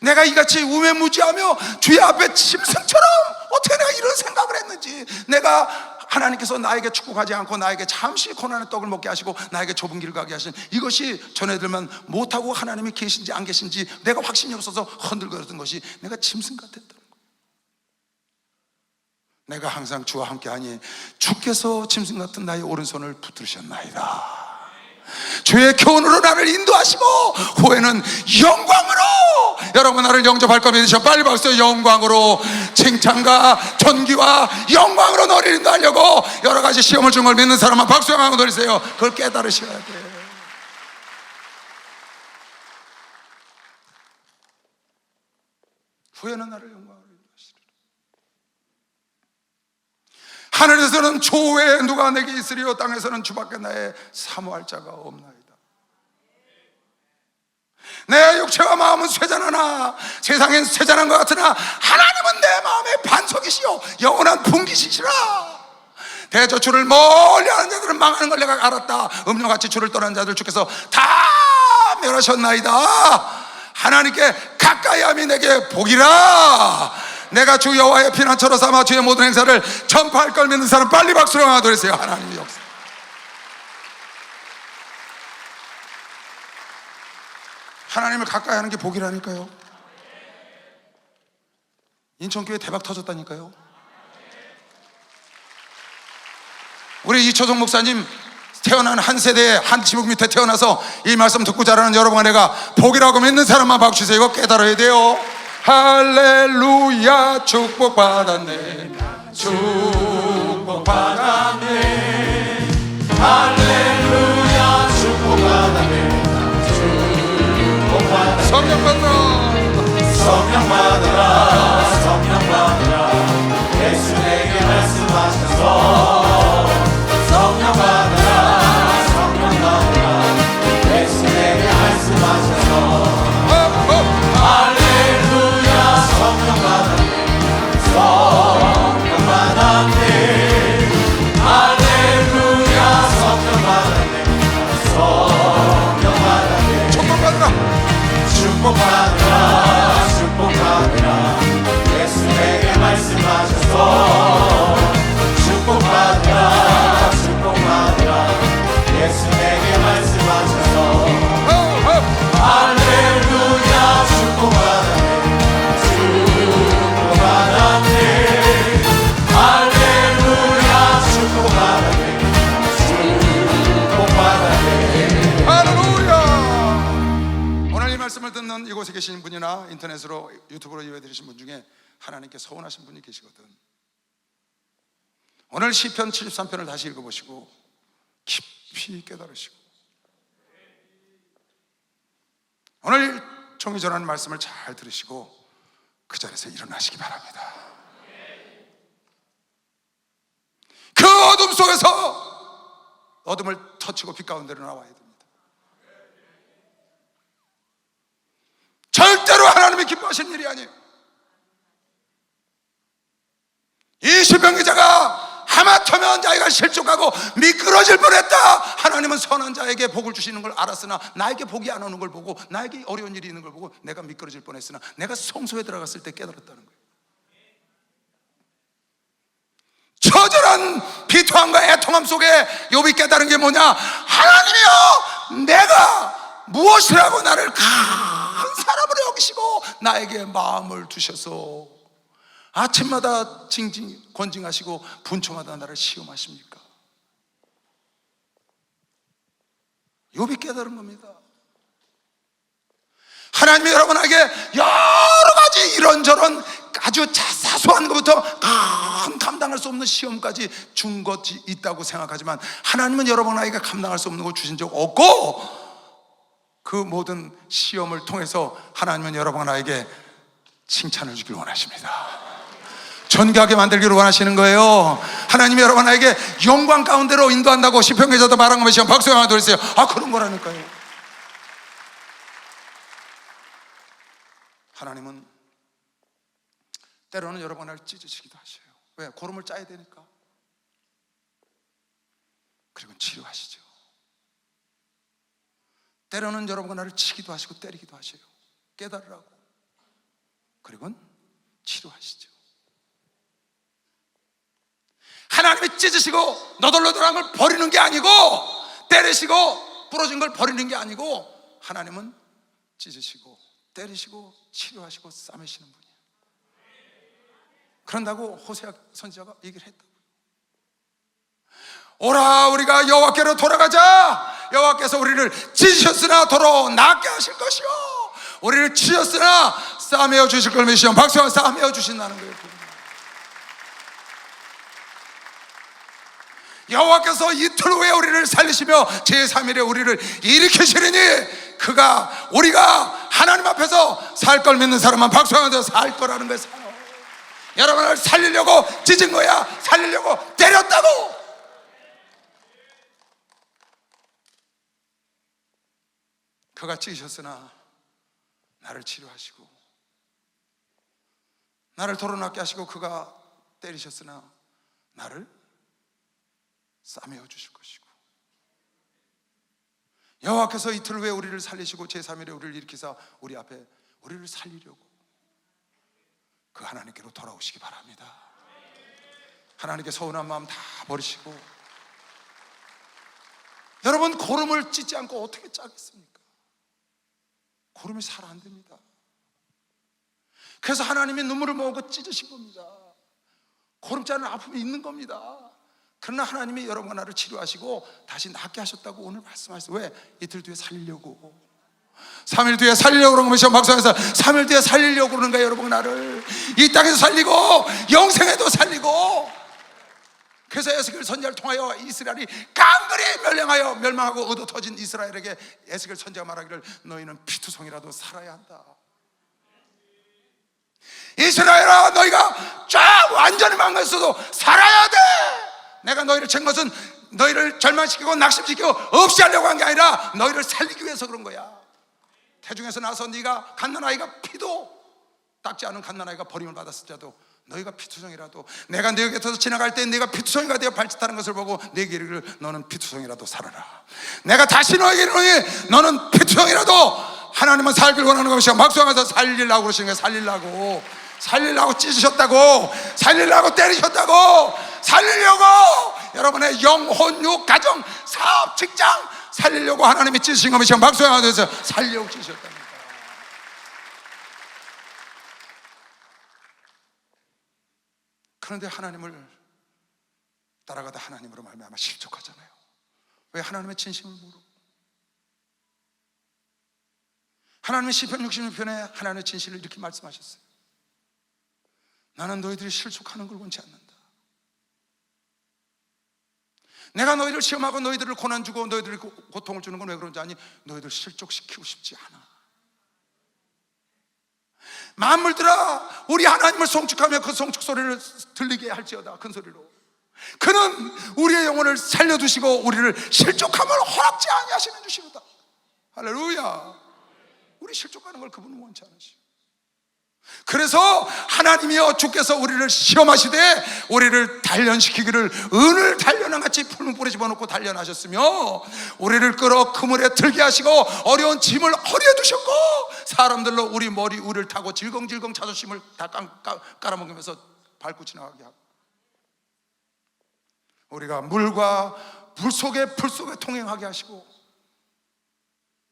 내가 이같이 우매무지하며 주의 앞에 짐승처럼 어떻게 내가 이런 생각을 했는지, 내가 하나님께서 나에게 축복하지 않고 나에게 잠시 고난의 떡을 먹게 하시고 나에게 좁은 길을 가게 하신 이것이 전애들만 못하고 하나님이 계신지 안 계신지 내가 확신이 없어서 흔들거렸던 것이 내가 짐승 같았다는 거예요. 내가 항상 주와 함께하니 주께서 짐승 같은 나의 오른손을 붙들으셨나이다. 주의 교훈으로 나를 인도하시고 후에는 영광으로, 여러분 나를 영접할 거 믿으셔. 빨리 박수. 영광으로, 칭찬과 존귀와 영광으로 너를 인도하려고 여러 가지 시험을 준 걸 믿는 사람은 박수 영광으로 노리세요. 그걸 깨달으셔야 돼. 후에는 나를 영광으로 인도하시리라. 하늘에서는 주 외에 누가 내게 있으리요, 땅에서는 주밖에 나의 사모할 자가 없나이다. 내 육체와 마음은 쇠잔하나 세상엔 쇠잔한 것 같으나 하나님은 내 마음의 반석이시요 영원한 분기시시라. 대저주를 멀리 하는 자들은 망하는 걸 내가 알았다. 음료같이 주를 떠난 자들 주께서 다 멸하셨나이다. 하나님께 가까이함이 내게 복이라. 내가 주 여호와의 피난처로 삼아 주의 모든 행사를 전파할 걸 믿는 사람 빨리 박수로 하나 드리세요. 하나님의 역사, 하나님을 가까이 하는 게 복이라니까요. 인천교회 대박 터졌다니까요. 우리 이초성 목사님 태어난 한 세대에 한 지붕 밑에 태어나서 이 말씀 듣고 자라는 여러분과 내가 복이라고 믿는 사람만 박수 주세요. 이거 깨달아야 돼요. 할렐루야, 축복받았네, 축복받았네, 할렐루야, 축복받았네, 축복받았네. 성령 받으라, 성령 받으라, 성령 받으라. 예수 내게 말씀하셔서 성령 받으라, 성령 받으라. 예수 내게 말씀하셔서 할렐루야, 성령 받았네, 성령 받았네, 할렐루야, 성령 받았네, 성령 받았네. 축복받으라, 축복받으라, 축복받으라. 예수 내게 말씀하셔서 축복받으라, 축복받으라. 예수 내게 말씀하셔서 할렐루야, 축복받았네, 축복받았네, 할렐루야, 축복받았네, 축복받았네. 할렐루야. 오늘 이 말씀을 듣는 이곳에 계신 분이나 인터넷으로 유튜브로 예배 드리신 분 중에 하나님께 서운하신 분이 계시거든. 오늘 시편 73편을 다시 읽어보시고 깊이 깨달으시고 오늘 종이 전하는 말씀을 잘 들으시고 그 자리에서 일어나시기 바랍니다. 그 어둠 속에서 어둠을 터치고 빛 가운데로 나와야 됩니다. 절대로 하나님이 기뻐하시는 일이 아니에요. 이 시편 기자가 하마터면 자기가 실족하고 미끄러질 뻔했다. 하나님은 선한 자에게 복을 주시는 걸 알았으나 나에게 복이 안 오는 걸 보고, 나에게 어려운 일이 있는 걸 보고 내가 미끄러질 뻔했으나 내가 성소에 들어갔을 때 깨달았다는 거예요. 처절한 비통함과 애통함 속에 욥이 깨달은 게 뭐냐? 하나님이여, 내가 무엇이라고 나를 큰 사람으로 여기시고 나에게 마음을 두셔서 아침마다 권징하시고 분초마다 나를 시험하십니까? 욥이 깨달은 겁니다. 하나님이 여러분에게 여러 가지 이런저런 아주 사소한 것부터 큰 감당할 수 없는 시험까지 준 것이 있다고 생각하지만 하나님은 여러분에게 감당할 수 없는 걸 주신 적 없고, 그 모든 시험을 통해서 하나님은 여러분 나에게 칭찬을 주길 원하십니다. 존귀하게 만들기를 원하시는 거예요. 하나님이 여러분 나에게 영광 가운데로 인도한다고 시편에서도 말한 것이 박수 한번 드리세요. 그런 거라니까요. 하나님은 때로는 여러분 나를 찢으시기도 하셔요. 왜? 고름을 짜야 되니까. 그리고 치료하시죠. 때로는 여러분 나를 치기도 하시고 때리기도 하셔요. 깨달으라고. 그리고 치료하시죠. 하나님이 찢으시고 너덜너덜한 걸 버리는 게 아니고, 때리시고 부러진 걸 버리는 게 아니고, 하나님은 찢으시고 때리시고 치료하시고 싸매시는 분이에요. 그런다고 호세아 선지자가 얘기를 했다고요. 오라 우리가 여호와께로 돌아가자. 여호와께서 우리를 찢으셨으나 도로 낫게 하실 것이요, 우리를 치셨으나 싸매어 주실 걸 믿으시오. 박수와 싸매어 주신다는 거예요. 여호와께서 이틀 후에 우리를 살리시며 제3일에 우리를 일으키시리니, 그가 우리가 하나님 앞에서 살 걸 믿는 사람만 박수하면서 살 거라는 거예요. 여러분을 살리려고 찢은 거야. 살리려고 때렸다고. 그가 찢으셨으나 나를 치료하시고, 나를 도로낫게 하시고, 그가 때리셨으나 나를 싸매어 주실 것이고, 여호와께서 이틀 후에 우리를 살리시고 제3일에 우리를 일으키사 우리 앞에 우리를 살리려고 그 하나님께로 돌아오시기 바랍니다. 하나님께 서운한 마음 다 버리시고, 여러분 고름을 찢지 않고 어떻게 짜겠습니까? 고름이 살 안 됩니다. 그래서 하나님이 눈물을 모으고 찢으신 겁니다. 고름 자는 아픔이 있는 겁니다. 그러나 하나님이 여러분과 나를 치료하시고 다시 낫게 하셨다고 오늘 말씀하셨어요. 왜? 이틀 뒤에 살리려고, 3일 뒤에 살리려고 그런 것이요. 박사에서 3일 뒤에 살리려고 그러는 거예요. 여러분 나를 이 땅에서 살리고 영생에도 살리고. 그래서 에스겔 선지자를 통하여 이스라엘이 깡그리 멸망하고 얻어 터진 이스라엘에게 에스겔 선지자가 말하기를 너희는 피투성이라도 살아야 한다. 이스라엘아, 너희가 쫙 완전히 망가졌어도 살아야 돼. 내가 너희를 친 것은 너희를 절망시키고 낙심시키고 없이 하려고 한 게 아니라 너희를 살리기 위해서 그런 거야. 태중에서 나서 네가 갓난아이가 피도 닦지 않은 갓난아이가 버림을 받았을지라도 너희가 피투성이라도, 내가 네 곁에서 지나갈 때 네가 피투성이가 되어 발짓하는 것을 보고 네게 이르기를 너는 피투성이라도 살아라. 내가 다시 너에게 이르노니 너는 피투성이라도. 하나님은 살길 원하는 것이야. 막수하면서 살리려고 그러시는 거예요. 살리려고 찢으셨다고, 살리려고 때리셨다고, 살리려고 여러분의 영혼, 육, 가정, 사업, 직장 살리려고 하나님이 찢으신 것이죠. 막수하면서 살리려고 찢으셨답니다. 그런데 하나님을 따라가다 하나님으로 말미암아 실족하잖아요. 왜? 하나님의 진심을 모르고. 하나님의 시편 66편에 하나님의 진실을 이렇게 말씀하셨어요. 나는 너희들이 실족하는 걸 원치 않는다. 내가 너희를 시험하고 너희들을 고난 주고 너희들을 고통을 주는 건 왜 그런지 아니? 너희들 실족시키고 싶지 않아. 만물들아, 우리 하나님을 송축하며 그 송축 소리를 들리게 할지어다. 큰 소리로. 그는 우리의 영혼을 살려두시고 우리를 실족함을 허락지 아니하시는 주시로다. 할렐루야. 우리 실족하는 걸 그분은 원치 않으시오. 그래서 하나님이여 주께서 우리를 시험하시되 우리를 단련시키기를 은을 단련한 같이 풀무 뿌리 집어넣고 단련하셨으며, 우리를 끌어 그물에 들게 하시고 어려운 짐을 허리에 두셨고 사람들로 우리 머리 위를 타고 질겅질겅 자존심을 다 깔아먹으면서 밟고 지나가게 하고, 우리가 물과 불 속에 통행하게 하시고,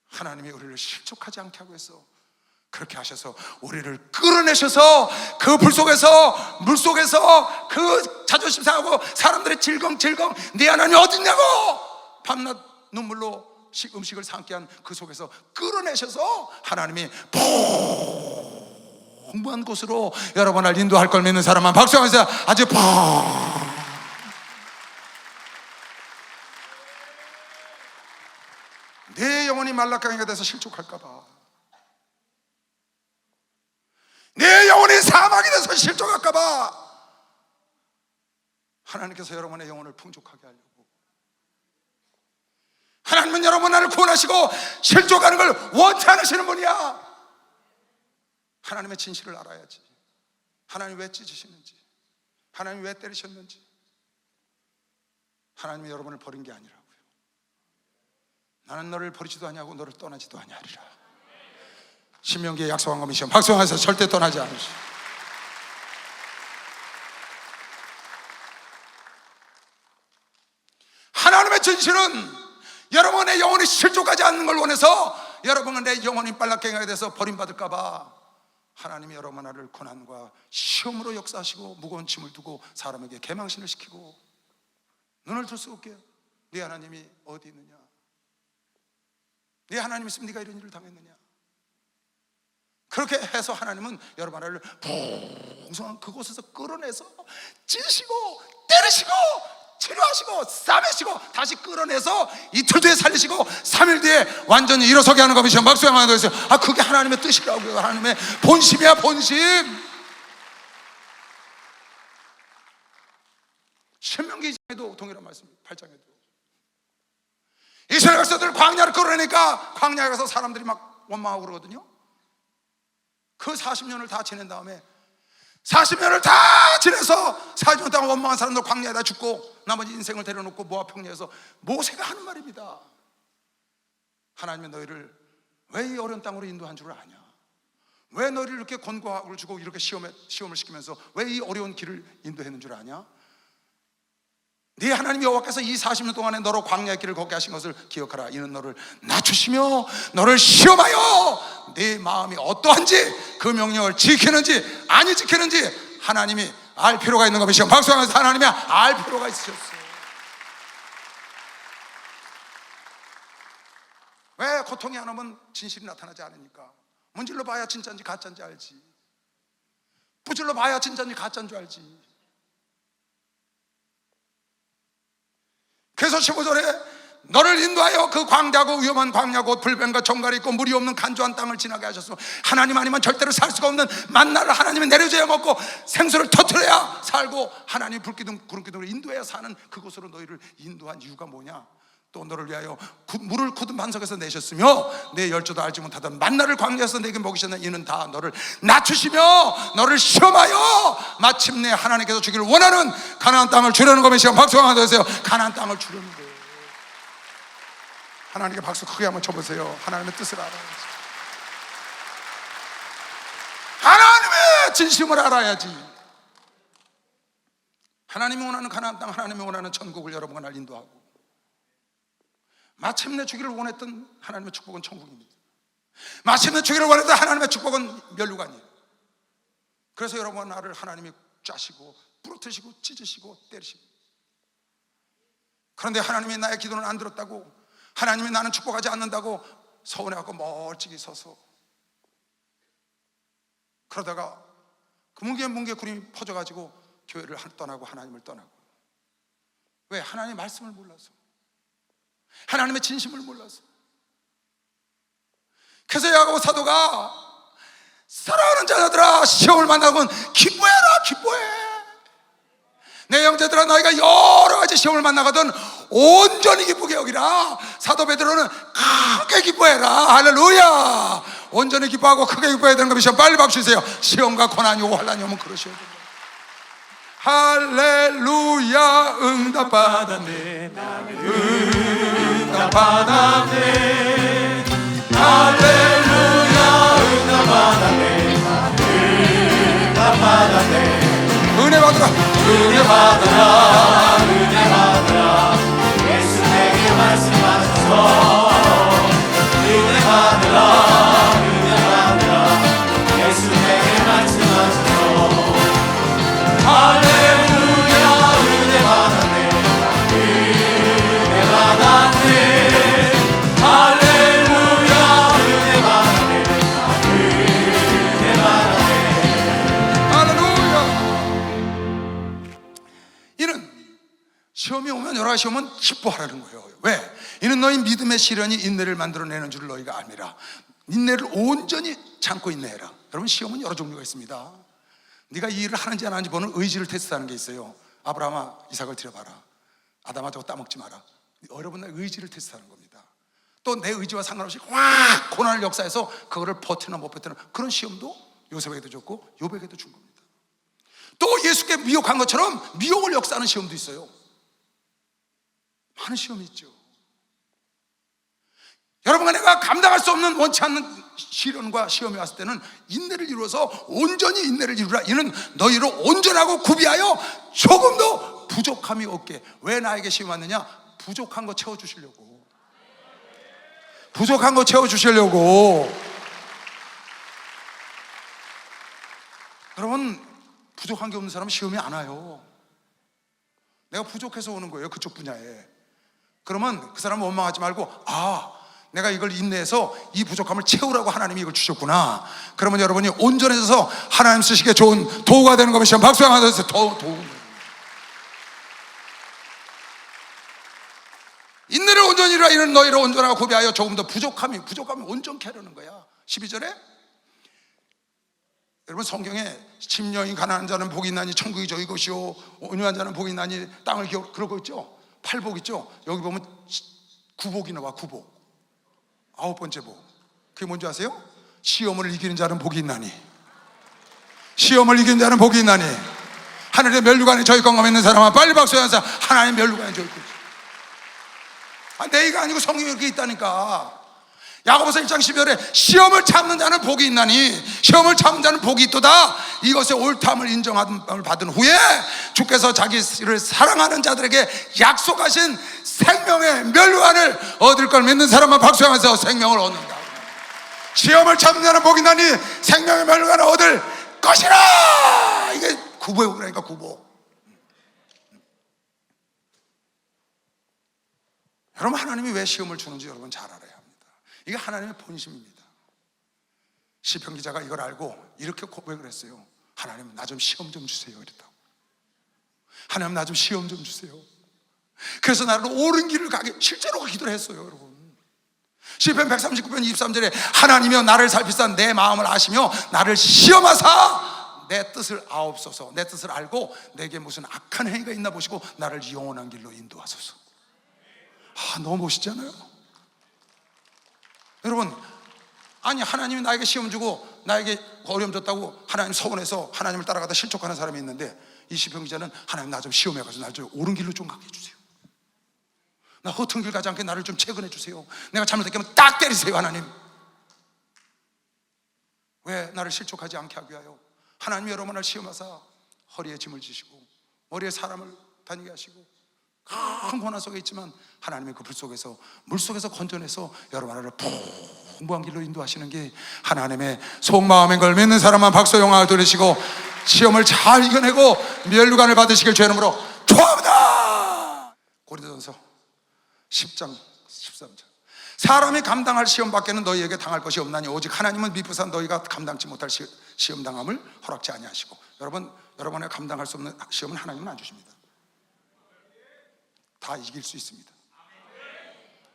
하나님이 우리를 실족하지 않게 하고 해서 그렇게 하셔서 우리를 끌어내셔서 그 불 속에서, 물 속에서 그 자존심 상하고 사람들의 질겅질겅 네 하나님 어딨냐고 밤낮 눈물로 음식을 삼게 한 그 속에서 끌어내셔서 하나님이 풍부한 곳으로 여러분을 인도할 걸 믿는 사람만 박수하면서 아주 내 영혼이 말라강이가 돼서 실족할까봐, 내 영혼이 사망이 돼서 실족할까봐 하나님께서 여러분의 영혼을 풍족하게 하려고, 하나님은 여러분 나를 구원하시고 실족하는 걸 원치 않으시는 분이야. 하나님의 진실을 알아야지. 하나님 왜 찢으시는지, 하나님 왜 때리셨는지. 하나님이 여러분을 버린 게 아니라고요. 나는 너를 버리지도 아니하고 너를 떠나지도 아니하리라. 신명기에 약속한 것이시여 박수하면서 절대 떠나지 않으시오. 하나님의 진실은 여러분의 영혼이 실족하지 않는 걸 원해서, 여러분은 내 영혼이 빨갛게 돼서 버림받을까봐 하나님이 여러분 나를 고난과 시험으로 역사하시고 무거운 짐을 두고 사람에게 개망신을 시키고, 눈을 들 수 없게 네 하나님이 어디 있느냐, 네 하나님 있으면 네가 이런 일을 당했느냐. 그렇게 해서 하나님은 여러분 나를 풍성한 그곳에서 끌어내서 찌시고 때리시고 치료하시고 싸매시고 다시 끌어내서 이틀 뒤에 살리시고 3일 뒤에 완전히 일어서게 하는 것이죠. 박수 한번 해주세요. 아, 그게 하나님의 뜻이라고요. 하나님의 본심이야, 본심. 신명기 2장에도 동일한 말씀입니다. 8장에도 이스라엘 백성들 광야를 끌어내니까 광야에 가서 사람들이 막 원망하고 그러거든요. 그 40년을 다 지낸 다음에 40년을 다 지내서 40년 동안 원망한 사람들 광야에다 죽고 나머지 인생을 데려놓고 모압 평야에서 모세가 하는 말입니다. 하나님이 너희를 왜 이 어려운 땅으로 인도한 줄 아냐? 왜 너희를 이렇게 권고를 주고 이렇게 시험을 시키면서 왜 이 어려운 길을 인도했는 줄 아냐? 네 하나님 여호와께서 이 40년 동안에 너로 광야의 길을 걷게 하신 것을 기억하라. 이는 너를 낮추시며 너를 시험하여 네 마음이 어떠한지 그 명령을 지키는지 아니 지키는지 하나님이 알 필요가 있는 것이죠. 박수하면서 하나님이 알 필요가 있으셨어요. 왜 고통이 안 오면 진실이 나타나지 않으니까. 문질러 봐야 진짜인지 가짜인지 알지. 부질러 봐야 진짜인지 가짜인 줄 알지. 그래서 15절에 너를 인도하여 그 광대하고 위험한 광야 곧 불뱀과 정갈이 있고 물이 없는 간조한 땅을 지나게 하셨어. 하나님 아니면 절대로 살 수가 없는 만나를 하나님이 내려줘야 먹고 생수를 터뜨려야 살고 하나님 불기둥 구름기둥으로 인도해야 사는 그곳으로 너희를 인도한 이유가 뭐냐? 또 너를 위하여 물을 굳은 반석에서 내셨으며 내 열조도 알지 못하던 만나를 광야에서 내게 먹이셨는 이는 다 너를 낮추시며 너를 시험하여 마침내 하나님께서 주기를 원하는 가나안 땅을 주려는 것이요. 박수 한번 해주세요. 가나안 땅을 주려는 거예요. 하나님께 박수 크게 한번 쳐보세요. 하나님의 뜻을 알아야지. 하나님의 진심을 알아야지. 하나님이 원하는 가나안 땅, 하나님이 원하는 천국을 여러분과 날 인도하고 마침내 주기를 원했던 하나님의 축복은 천국입니다. 마침내 주기를 원했던 하나님의 축복은 면류관이에요. 그래서 여러분과 나를 하나님이 짜시고 부러뜨시고 찢으시고 때리시고, 그런데 하나님이 나의 기도는 안 들었다고, 하나님이 나는 축복하지 않는다고 서운해갖고 멀찍이 서서 그러다가 그 뭉게 구름이 퍼져가지고 교회를 떠나고 하나님을 떠나고. 왜? 하나님의 말씀을 몰라서, 하나님의 진심을 몰라서. 그래서 야고보 사도가 사랑하는 자녀들아 시험을 만나면 기뻐해라. 기뻐해. 내 형제들아 너희가 여러 가지 시험을 만나거든 온전히 기쁘게 여기라. 사도 베드로는 크게 기뻐해라. 할렐루야. 온전히 기뻐하고 크게 기뻐해야 되는 것이죠. 빨리 박수 주세요. 시험과 고난이 오고 환난이 오면 그러셔야 됩니다. 할렐루야. 응답받았네. 응답받았네. 할렐루야. 응답받았네. 응답받았네. 은혜 받으라. 은혜 받으라. 은혜 받으라. 예수 내게 말씀하셔서 은혜 받으라. 은혜 받으라. 예수 내게 말씀하셔서 할렐루야. 은혜 받았네. 은혜 받았네. 할렐루야. 은혜 받았네. 은혜 받았네. 할렐루야. 이는 시험이 오면, 여러 가지 시험은 기뻐하라는 거예요. 왜? 이는 너희 믿음의 시련이 인내를 만들어내는 줄 너희가 알미라. 인내를 온전히 참고 인내해라. 여러분, 시험은 여러 종류가 있습니다. 네가 이 일을 하는지 안 하는지 보는 의지를 테스트하는 게 있어요. 아브라함아, 이삭을 드려봐라. 아담아, 저거 따먹지 마라. 여러분, 의 의지를 테스트하는 겁니다. 또 내 의지와 상관없이 확 고난을 역사해서 그거를 버티나 못 버티나, 그런 시험도 요셉에게도 줬고 욥에게도 준 겁니다. 또 예수께 미혹한 것처럼 미혹을 역사하는 시험도 있어요. 많은 시험이 있죠. 여러분과 내가 감당할 수 없는, 원치 않는 시련과 시험이 왔을 때는 인내를 이루어서 온전히 인내를 이루라. 이는 너희로 온전하고 구비하여 조금도 부족함이 없게. 왜 나에게 시험 왔느냐? 부족한 거 채워주시려고. 부족한 거 채워주시려고. 여러분, 부족한 게 없는 사람은 시험이 안 와요. 내가 부족해서 오는 거예요, 그쪽 분야에. 그러면 그 사람은 원망하지 말고, 아, 내가 이걸 인내해서 이 부족함을 채우라고 하나님이 이걸 주셨구나. 그러면 여러분이 온전해져서 하나님 쓰시기에 좋은 도구가 되는 것이면 박수 한번 해주세요. 도구. 인내를 온전히 이루라. 이는 너희를 온전하고 구비하여 조금 더 부족함이 온전케 하려는 거야. 12절에 여러분, 성경에 심령이 가난한 자는 복이 있나니 천국이 저희 것이요 온유한 자는 복이 있나니 땅을 기어, 그러고 있죠. 8복 있죠. 여기 보면 9복이 나와. 9복, 9번째 복. 그게 뭔지 아세요? 시험을 이기는 자는 복이 있나니, 시험을 이기는 자는 복이 있나니, 하늘의 면류관에 저희 건강 있는 사람아 빨리 박수하면서 하나님의 면류관에 저희 건강. 내가 아니고 성경에 이렇게 있다니까. 야고보서 1장 12절에 시험을 참는 자는 복이 있나니, 시험을 참는 자는 복이 있도다. 이것의 옳다함을 인정함을 받은 후에 주께서 자기를 사랑하는 자들에게 약속하신 생명의 면류관을 얻을 걸 믿는 사람만 박수하면서 생명을 얻는다. 시험을 참는 자는 복이 있나니 생명의 면류관을 얻을 것이라. 이게 구복이라니까, 구복. 여러분, 하나님이 왜 시험을 주는지 여러분 잘 알아야 합니다. 이게 하나님의 본심입니다. 시편 기자가 이걸 알고 이렇게 고백을 했어요. 하나님, 나 좀 시험 좀 주세요. 이랬다고. 하나님, 나 좀 시험 좀 주세요. 그래서 나를 옳은 길을 가게, 실제로 기도를 했어요. 여러분, 시편 139편 23절에 하나님이여 나를 살피사 내 마음을 아시며 나를 시험하사 내 뜻을 아옵소서. 내 뜻을 알고 내게 무슨 악한 행위가 있나 보시고 나를 영원한 길로 인도하소서. 너무 멋있잖아요. 여러분, 아니, 하나님이 나에게 시험 주고 나에게 어려움 줬다고 하나님 서운해서 하나님을 따라가다 실족하는 사람이 있는데, 이 시편 기자는 하나님, 나 좀 시험해가지고 날 좀 옳은 길로 좀 가게 해주세요. 나 허튼 길 가지 않게 나를 좀 채근해 주세요. 내가 잘못했으면 딱 때리세요. 하나님, 왜 나를 실족하지 않게 하기 위하여 하나님이 여러분을 시험하사 허리에 짐을 지시고 머리에 사람을 다니게 하시고 큰 고난 속에 있지만 하나님의 그 불 속에서, 물 속에서 건져내서 여러분을 풍부한 길로 인도하시는 게 하나님의 속마음인 걸 믿는 사람만 박수 영광을 돌리시고 시험을 잘 이겨내고 면류관을 받으시길 주의 이름으로 축원합니다. 고린도전서 10장 13절. 사람이 감당할 시험 밖에는 너희에게 당할 것이 없나니 오직 하나님은 미쁘사 너희가 감당치 못할 시험 당함을 허락지 아니하시고. 여러분의 감당할 수 없는 시험은 하나님은 안 주십니다. 다 이길 수 있습니다.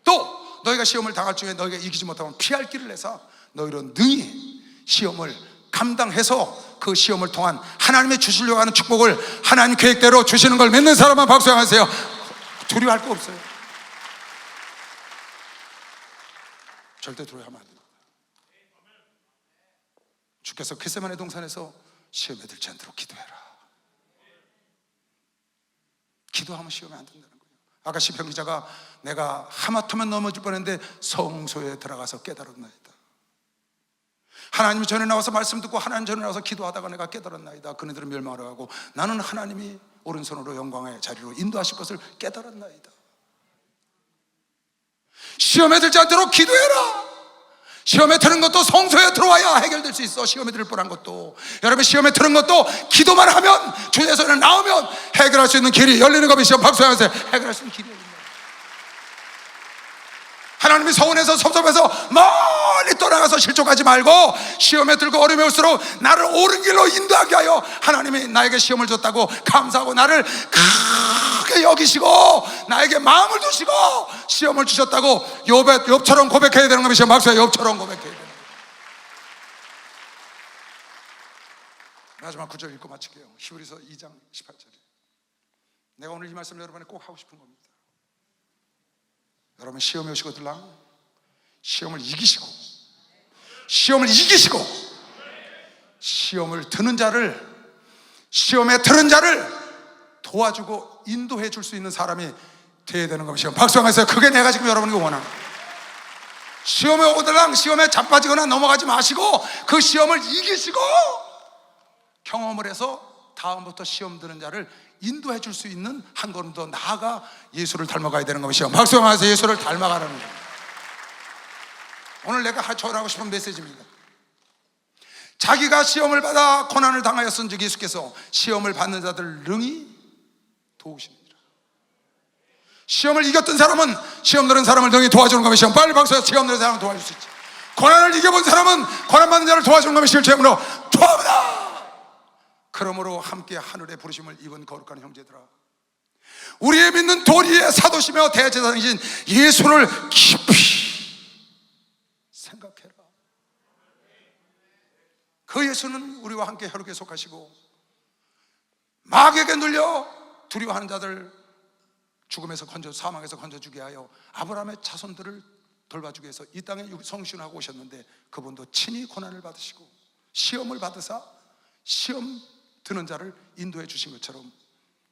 또 너희가 시험을 당할 중에 너희가 이기지 못하면 피할 길을 내서 너희로 능히 시험을 감당해서 그 시험을 통한 하나님의 주시려고 하는 축복을 하나님 계획대로 주시는 걸 믿는 사람만 박수하세요. 두려워할 거 없어요. 절대 두려워하면 안 됩니다. 주께서 겟세마네 동산에서 시험에 들지 않도록 기도해라. 기도하면 시험에 안 된다는 거예요. 아까 시편 기자가 내가 하마터면 넘어질 뻔했는데 성소에 들어가서 깨달았나이다. 하나님이 전에 나와서 말씀 듣고 하나님 전에 나와서 기도하다가 내가 깨달았나이다. 그네들은 멸망하러 가고 나는 하나님이 오른손으로 영광의 자리로 인도하실 것을 깨달았나이다. 시험에 들지 않도록 기도해라. 시험에 드는 것도 성소에 들어와야 해결될 수 있어. 시험에 들 뻔한 것도, 여러분 시험에 드는 것도 기도만 하면, 주의 손에 나오면 해결할 수 있는 길이 열리는 겁니다. 시험 박수하면서 해결할 수 있는 길이 열립니다. 하나님이 서운해서 섭섭해서 멀리 떠나가서 실족하지 말고 시험에 들고 어려움이 올수록 나를 옳은 길로 인도하게 하여 하나님이 나에게 시험을 줬다고 감사하고 나를 크게 가깝게 여기시고 나에게 마음을 두시고 시험을 주셨다고 욥처럼 고백해야 되는 겁니다. 박수야, 욥처럼 고백해야 되는 거예요. 마지막 구절 읽고 마칠게요. 히브리서 2장 18절에 내가 오늘 이 말씀을 여러분에 꼭 하고 싶은 겁니다. 여러분 시험에 오시거들랑 시험을 이기시고 시험을 드는 자를, 시험에 들은 자를 도와주고 인도해 줄 수 있는 사람이 되어야 되는 겁니다. 박수 한번 하세요. 그게 내가 지금 여러분에게 원하는 거예요. 시험에 오거들랑 시험에 자빠지거나 넘어가지 마시고 그 시험을 이기시고 경험을 해서 다음부터 시험 드는 자를 인도해 줄 수 있는 한 걸음 더 나아가 예수를 닮아가야 되는 것이요. 박수 한번 하세요. 예수를 닮아가라는 거예요. 오늘 내가 전하고 싶은 메시지입니다. 자기가 시험을 받아 고난을 당하였은즉 예수께서 시험을 받는 자들 능히 도우십니다. 시험을 이겼던 사람은 시험 들은 사람을 능히 도와주는 것이 빨리 박수해서 시험 들은 사람을 도와줄 수 있지. 고난을 이겨본 사람은 고난 받는 자를 도와주는 것이 실제로 도와합니다. 그러므로 함께 하늘의 부르심을 입은 거룩한 형제들아, 우리의 믿는 도리의 사도시며 대제사장이신 예수를 깊이 생각해라. 그 예수는 우리와 함께 혈육에 속하시고 마귀에게 눌려 두려워하는 자들 죽음에서 사망에서 건져주게 하여 아브라함의 자손들을 돌봐주기 위해서 이 땅에 성신하고 오셨는데 그분도 친히 고난을 받으시고 시험을 받으사 시험 드는 자를 인도해 주신 것처럼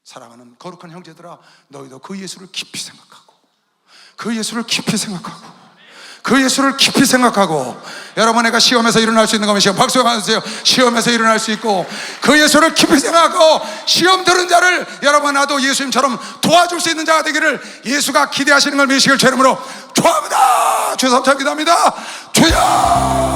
사랑하는 거룩한 형제들아, 너희도 그 예수를 깊이 생각하고 그 예수를 깊이 생각하고 여러분, 내가 시험에서 일어날 수 있는 거면 시험 박수 받으세요. 시험에서 일어날 수 있고 그 예수를 깊이 생각하고 시험 들은 자를 여러분 나도 예수님처럼 도와줄 수 있는 자가 되기를 예수가 기대하시는 걸 믿으시길 주 이름으로 축원합니다. 주 감사 기도합니다. 주여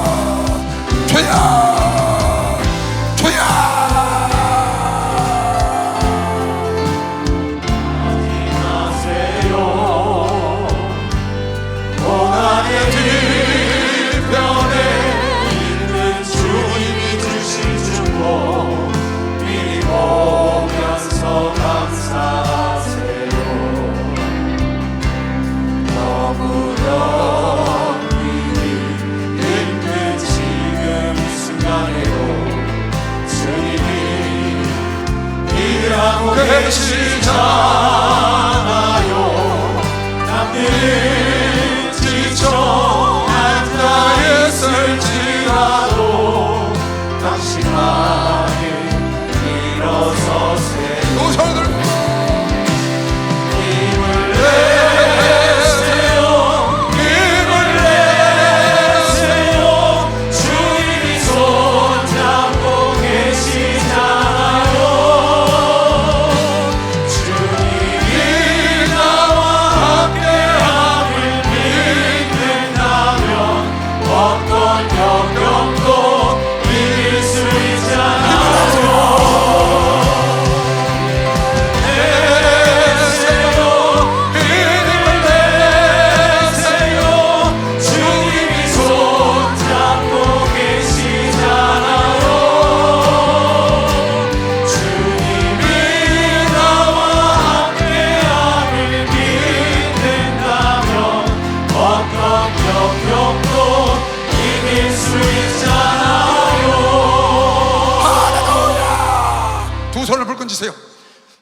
계시잖아요. 남들은 지쳐 앉아 있을지라도 당신만을 일어서세요.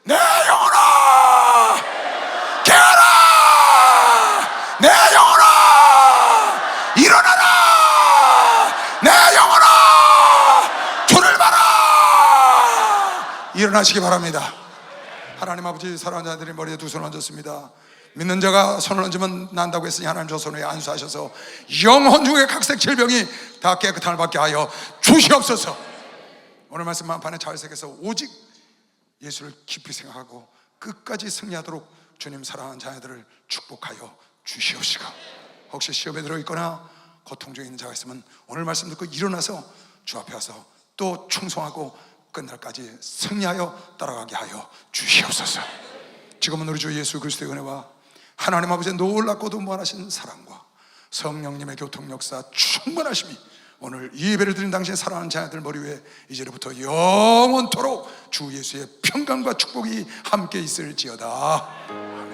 내 영혼아 깨어라, 내 영혼아 일어나라, 내 영혼아 주를 봐라. 일어나시기 바랍니다. 하나님 아버지, 사랑하는 자들이 머리에 두 손을 얹었습니다. 믿는 자가 손을 얹으면 난다고 했으니 하나님 저 손에 안수하셔서 영혼 중에 각색 질병이 다 깨끗함을 받게 하여 주시옵소서. 오늘 말씀 만판에 잘 새겨서 오직 예수를 깊이 생각하고 끝까지 승리하도록 주님 사랑하는 자녀들을 축복하여 주시옵시고, 혹시 시험에 들어있거나 고통 중에 있는 자가 있으면 오늘 말씀 듣고 일어나서 주 앞에 와서 또 충성하고 끝날까지 승리하여 따라가게 하여 주시옵소서. 지금은 우리 주 예수 그리스도의 은혜와 하나님 아버지의 놀랍고도 무한하신 사랑과 성령님의 교통 역사 충만하심이 오늘 이 예배를 드린 당신의 사랑하는 자녀들 머리 위에 이제로부터 영원토록 주 예수의 평강과 축복이 함께 있을지어다. 아멘.